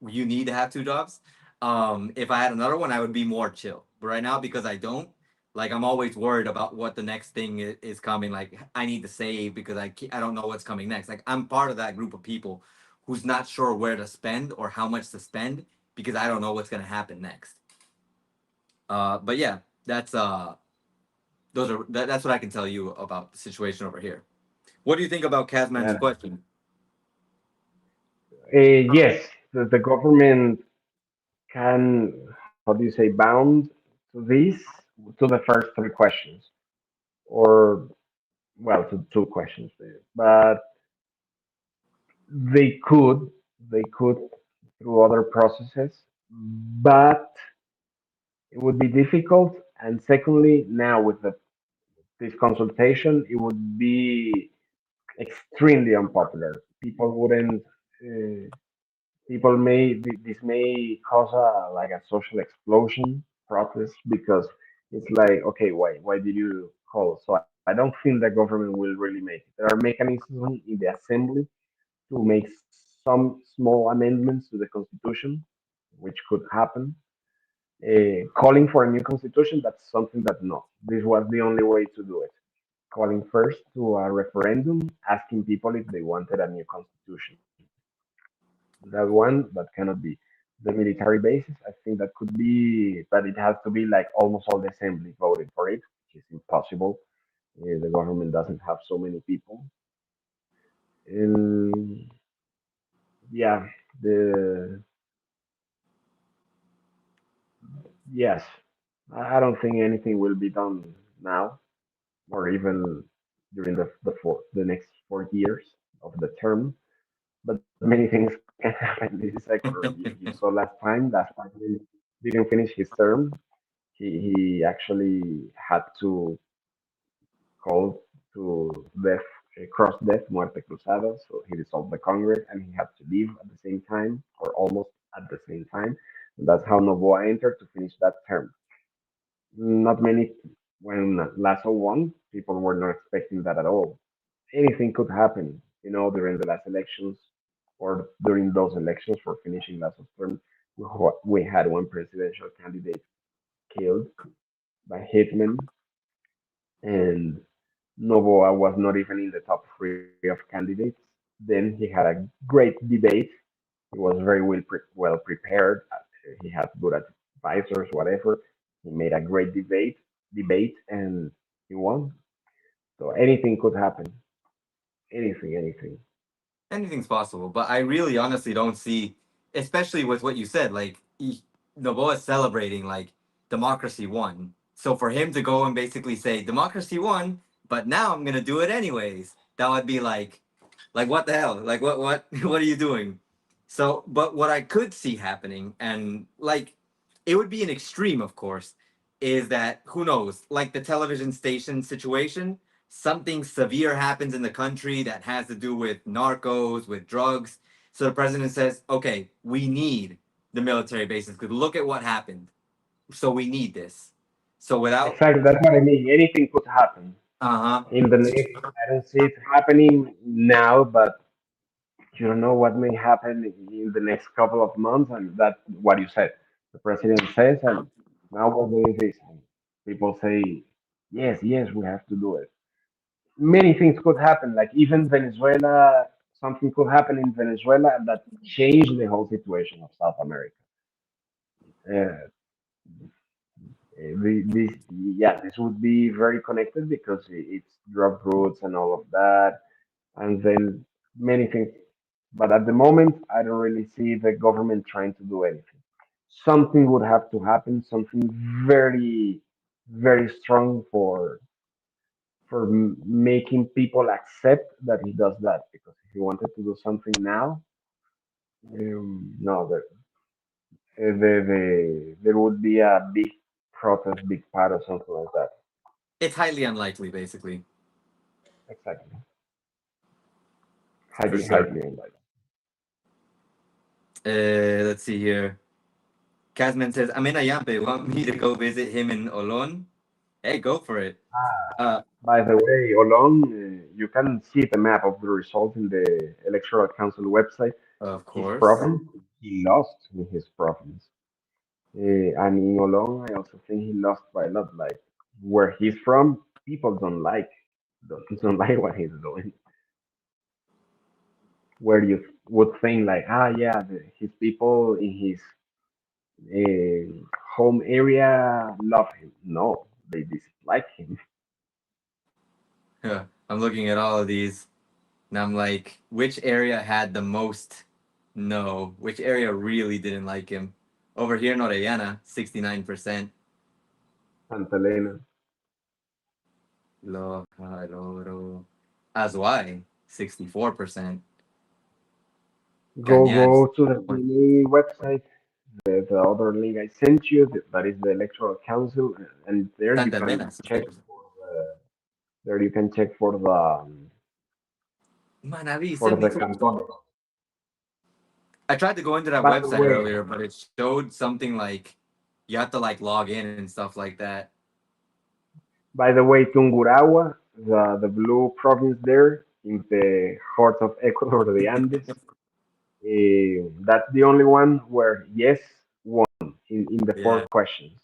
you need to have two jobs. If I had another one, I would be more chill. But right now, because I don't, Like I'm always worried about what the next thing is coming. Like I need to save because I don't know what's coming next. Like I'm part of that group of people who's not sure where to spend or how much to spend because I don't know what's gonna happen next. But yeah, that's that's what I can tell you about the situation over here. What do you think about Kazman's Yeah. question? Yes, the government can, how do you say, bound to this, to the first three questions, or, well, to two questions, but they could, they could through other processes, but it would be difficult. And secondly, now with this consultation, it would be extremely unpopular. People wouldn't. People may this may cause a like a social explosion protest because it's like, okay, why did you call? So I don't think the government will really make it. There are mechanisms in the assembly to make some small amendments to the constitution, which could happen. Calling for a new constitution, that's something that no, this was the only way to do it. Calling first to a referendum, asking people if they wanted a new constitution. That one, that cannot be. The military basis, I think that could be, but it has to be like almost all the assembly voted for it, which is impossible. The government doesn't have so many people. Um, yeah, the yes, I don't think anything will be done now or even during the next 4 years of the term. But many things can happen. This is Ecuador. You saw last time he didn't finish his term. He actually had to call to death, cross death, muerte cruzada. So he dissolved the Congress and he had to leave at the same time or almost at the same time. And that's how Novoa entered to finish that term. Not many, when Lasso won, people were not expecting that at all. Anything could happen, during the last elections or during those elections for finishing Lasso's term. We had one presidential candidate killed by hitmen, and Novoa was not even in the top three of candidates. Then he had a great debate. He was very well prepared. He had good advisors, whatever. He made a great debate, and he won. So anything could happen. Anything. Anything's possible, but I really honestly don't see, especially with what you said, like Novoa's celebrating like democracy won. So for him to go and basically say democracy won, but now I'm gonna do it anyways, that would be like what the hell? Like what what are you doing? So, but what I could see happening, and like it would be an extreme, of course, is that who knows, like the television station situation, something severe happens in the country that has to do with narcos, with drugs. So the president says, okay, we need the military bases because look at what happened. So we need this. So without, Exactly, that's what I mean. Anything could happen uh in the next. I don't see it happening now, but you don't know what may happen in the next couple of months, and that's what you said. The president says, and now we're doing this. And people say, yes, we have to do it. Many things could happen, like even Venezuela. Something could happen in Venezuela that changed the whole situation of South America. Uh, this would be very connected because it's drug routes and all of that, and then many things. But at the moment, I don't really see the government trying to do anything. Something would have to happen, something very, very strong for making people accept that he does that. Because if he wanted to do something now, no, there would be a big protest, big part or something like that. it's highly unlikely, basically, Exactly. for Highly, sure. highly unlikely. Let's see here. Kazman says, I'm in Ayampe. Want me to go visit him in Olon? Hey, go for it. Uh, By the way, Olong, you can see the map of the results in the Electoral Council website. of His course. province, he lost in his province. And in Olong, I also think he lost by a lot, like where he's from, people don't like what he's doing. Where you would think like, yeah, his people in his home area love him. No, they dislike him. Yeah, I'm looking at all of these, and I'm like, which area had the most no? Which area really didn't like him? Over here in Orellana, 69%. Santa Elena. Loja, Loro. Azuay, 64%. Cañar, Go to the PNA website, the other link I sent you. That is the Electoral Council, and there you Santa can Elena, check 60%. for there you can check Manaví, for the 74%. canton. I tried to go into that By the website way, earlier, but it showed something like you have to like log in and stuff like that. Tungurahua, the blue province there in the heart of Ecuador, the Andes. That's the only one where yes won in the four Yeah. questions.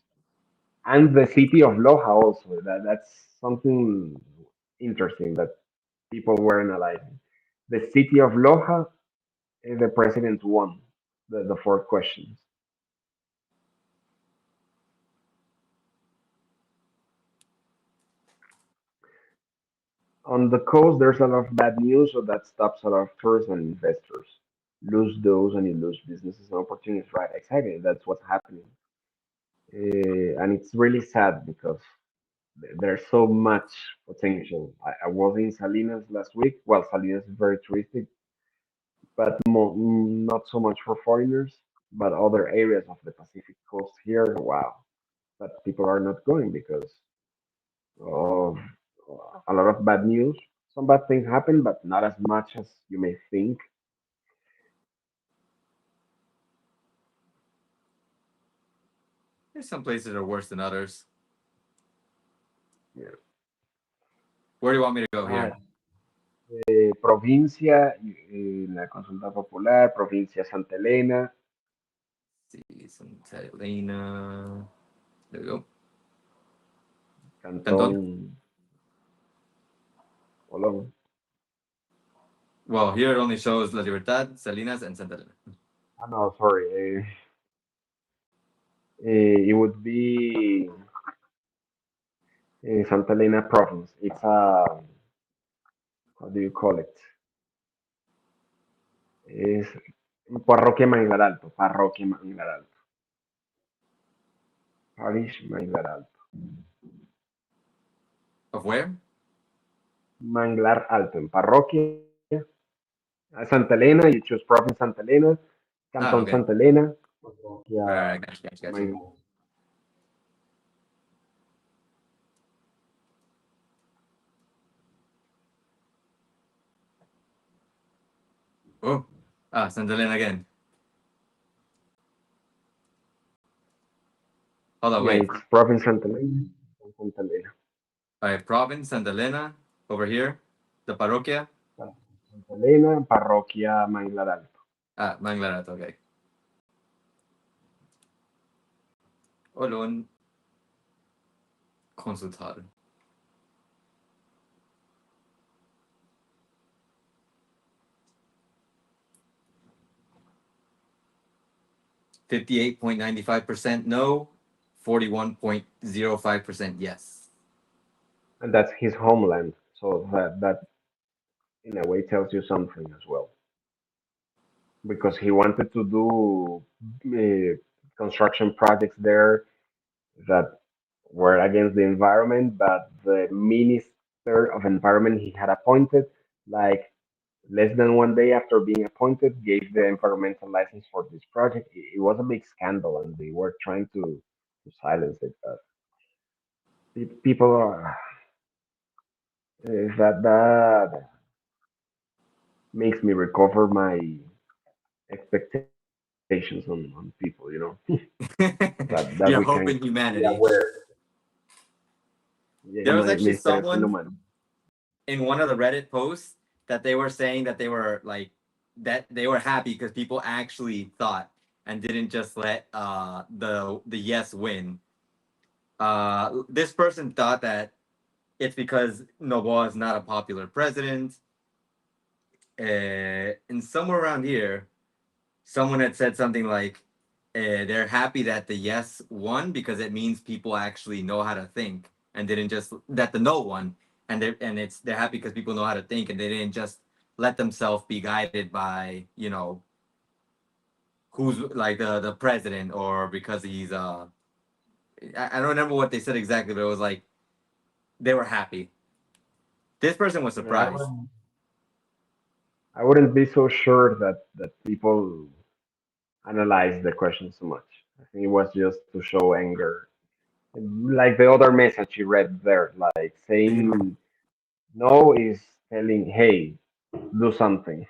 And the city of Loja also. That's something interesting that people were analyzing. The city of Loja, the president won the four questions. On the coast, there's a lot of bad news, so that stops a lot of tourists and investors. Lose those and you lose businesses and opportunities, right? Exactly, that's what's happening. And it's really sad because there's so much potential. I was in Salinas last week. Well, Salinas is very touristic, but not so much for foreigners. But other areas of the Pacific coast here, wow. But people are not going because of a lot of bad news. Some bad things happen, but not as much as you may think. There's some places that are worse than others. Yeah. Where do you want me to go Ah, here? provincia, la consulta popular, provincia Santa Elena, See, Santa Elena. There we go. Canton. Cantón Colón. Well, here it only shows La Libertad, Salinas, and Santa Elena. Ah, no, sorry. It would be Santa Elena province. It's how do you call it? Es Parroquia Manglar Alto. Parroquia Manglar Alto. Parish Manglar Alto. Of where? Manglar Alto. En parroquia Santa Elena. You choose province Santa Elena. Ah, Cantón okay. Santa Elena. Parroquia Right, gotcha, gotcha, gotcha. Manglar. Oh, Santa Elena again. Hold on, Yeah, wait. it's province Santa Elena. Santa Elena. All right, province Santa Elena over here. The parroquia. Santa Elena. Parroquia Manglar Alto. Manglarat, okay. Olon consultar. 58.95% no, 41.05% yes. And that's his homeland. So that in a way tells you something as well. Because he wanted to do construction projects there that were against the environment, but the minister of environment he had appointed, like less than one day after being appointed, gave the environmental license for this project. It was a big scandal, and they were trying to silence it. But people are that makes me recover my expectations on people. That we Your can hope in be humanity. aware. Yeah, There was my actually esperanza en lo someone humano. in one of the Reddit posts that they were saying that they were like that they were happy because people actually thought and didn't just let the yes win. This person thought that it's because Noboa is not a popular president. And somewhere around here, someone had said something like, they're happy that the yes won because it means people actually know how to think and didn't just that the no won, they're happy because people know how to think and they didn't just let themselves be guided by who's like the president or because he's I don't remember what they said exactly, but it was like they were happy. This person was Yeah, surprised. I wouldn't be so sure that people analyze the question so much. I think it was just to show anger, like the other message you read there, like saying no is telling, hey, do something.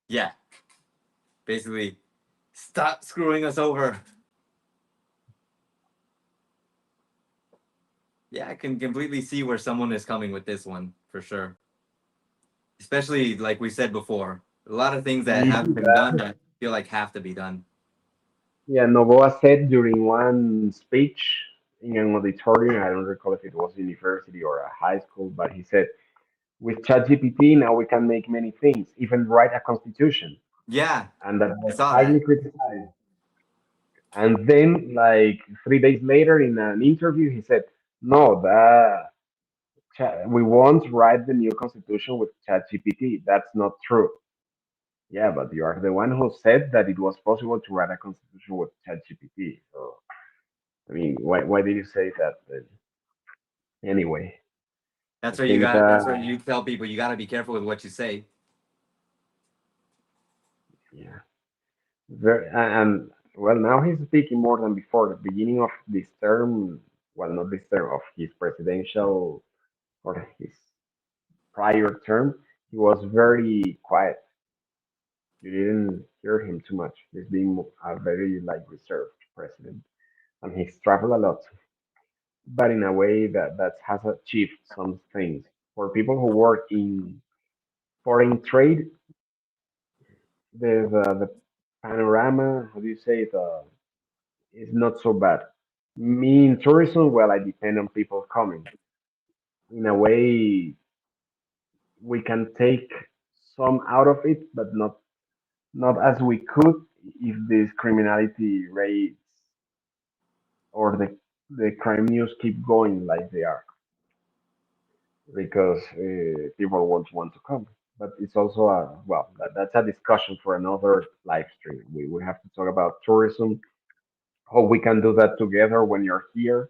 Yeah, basically, stop screwing us over. Yeah, I can completely see where someone is coming with this one for sure. Especially like we said before, a lot of things that haven't been done that feel like have to be done. Yeah, Novoa said during one speech in an auditorium, I don't recall if it was university or a high school, but he said, with ChatGPT now we can make many things, even write a constitution. Yeah, And that I was saw highly that. criticized. And then, like 3 days later, in an interview, he said, "No, we won't write the new constitution with ChatGPT. That's not true." Yeah, but you are the one who said that it was possible to write a constitution with ChatGPT. So, I mean, why did you say that then? Anyway, I That's where you think got. that That's where you tell people you got to be careful with what you say. yeah, and well, now he's speaking more than before. The beginning of this term, well, not this term of his presidential or his prior term, he was very quiet. You didn't hear him too much. He's been a very like reserved president, and he's traveled a lot, but in a way that has achieved some things. For people who work in foreign trade, the panorama, how do you say it, is not so bad. Me in tourism, well, I depend on people coming. In a way, we can take some out of it, but not as we could if this criminality rates or the crime news keep going like they are, because people won't want to come. But it's also a well, that's a discussion for another live stream. We have to talk about tourism, how we can do that together when you're here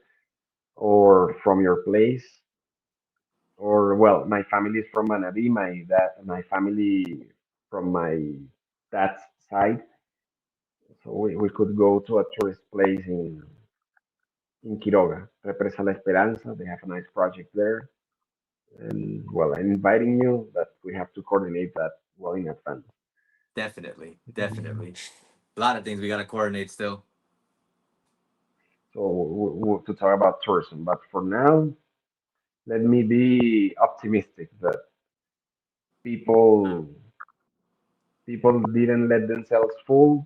or from your place. Or well, my family is from Manabí, my family from my dad's side. So we could go to a tourist place in Quiroga, Represa La Esperanza. They have a nice project there. And well, I'm inviting you, but we have to coordinate that well in advance. Definitely, definitely. A lot of things we got to coordinate still. So to talk about tourism, but for now, let me be optimistic that people people didn't let themselves fool,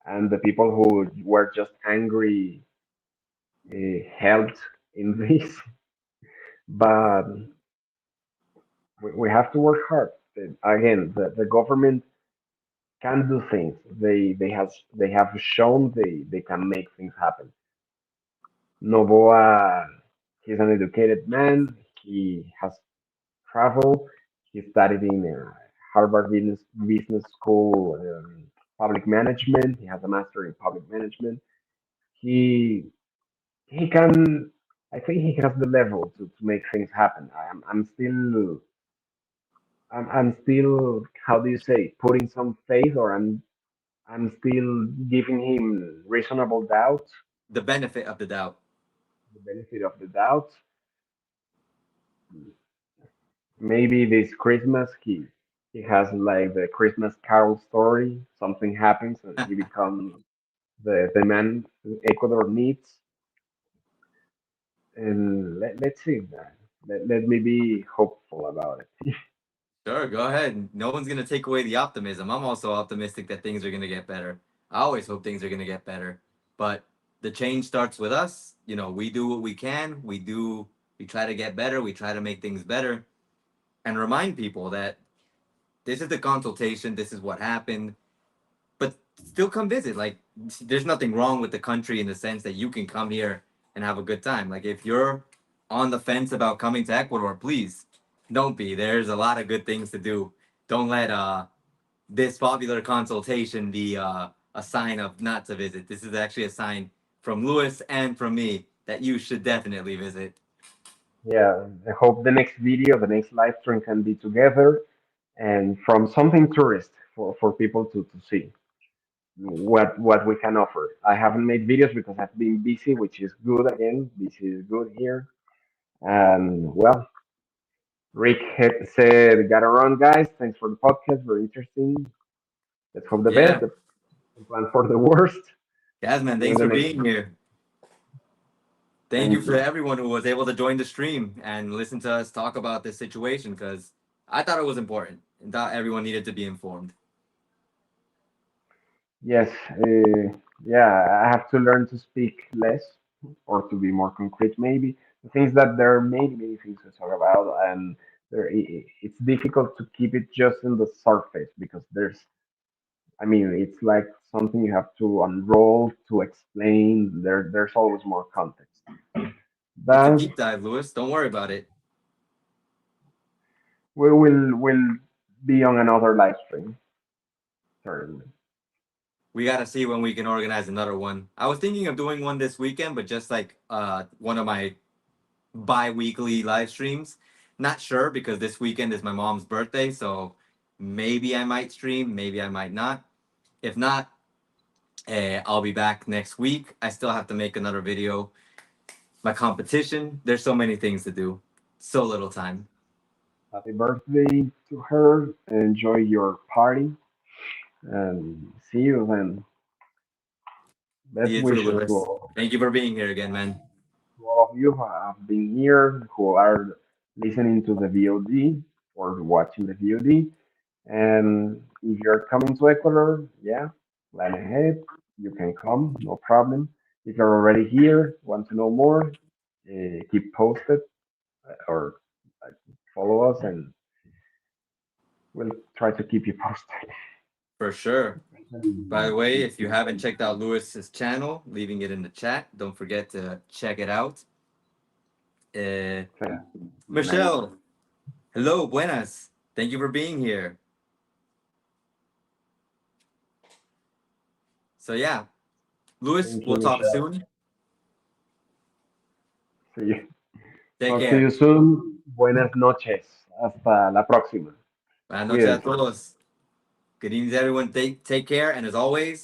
and the people who were just angry helped in this. But we have to work hard. Again, the government can do things. They have shown they can make things happen. Novoa, he's an educated man. He has traveled. He studied in Harvard Business School, public management. He has a master in public management. He he can. I think he has the level to make things happen. I'm still, how do you say, putting some faith, or I'm still giving him reasonable doubt, The benefit of the doubt. the benefit of the doubt. Maybe this Christmas he has like the Christmas Carol story. Something happens and he becomes the man Ecuador needs. And let's see that. Let me be hopeful about it. Sure, go ahead. No one's gonna take away the optimism. I'm also optimistic that things are gonna get better. I always hope things are gonna get better, but the change starts with us. You know, we do what we can. We try to get better. We try to make things better, and remind people that this is the consultation. This is what happened, but still come visit. Like, there's nothing wrong with the country in the sense that you can come here and have a good time. Like, if you're on the fence about coming to Ecuador, please don't be. There's a lot of good things to do. Don't let this popular consultation be a sign of not to visit. This is actually a sign from Lewis and from me that you should definitely visit. Yeah, I hope the next video, the next live stream can be together and from something tourist for people to see what we can offer. I haven't made videos because I've been busy, which is good again. Busy is good here. And well, said, got around, guys. Thanks for the podcast. Very interesting. Let's hope the best Yeah. and plan for the worst. Yasman, See you in thanks the for next being one. here. Thank you Thank for you. everyone who was able to join the stream and listen to us talk about this situation because I thought it was important and thought everyone needed to be informed. Yes, yeah, I have to learn to speak less or to be more concrete, maybe. The things that there are many, many things to talk about, and it's difficult to keep it just in the surface because I mean, it's like something you have to unroll to explain. There's always more context. It's a But deep dive, Lewis. Don't worry about it. we will be on another live stream, certainly. We got to see when we can organize another one. I was thinking of doing one this weekend, but just like one of my bi-weekly live streams. Not sure because this weekend is my mom's birthday, so maybe I might stream, maybe I might not. If not, I'll be back next week. I still have to make another video. My competition. There's so many things to do. So little time. Happy birthday to her. Enjoy your party and see you then. See Best you too, wishes Lewis. Thank you for being here again, man. to all of you who have been here, who are listening to the VOD or watching the VOD. And if you're coming to Ecuador, yeah, plan ahead. You can come, no problem. If you're already here, want to know more, keep posted or follow us, and we'll try to keep you posted. For sure. By the way, if you See haven't checked out Lewis's channel, leaving it in the chat, don't forget to check it out. Uh, you nice. Michelle, hello, buenas. Thank you for being here. So yeah, Lewis, Thank you, we'll talk Michelle. soon. See you. Take Talk to care. you soon. Buenas noches. Hasta la próxima. Buenas noches a Cuídense. todos. Good evening, everyone. Take care, and as always,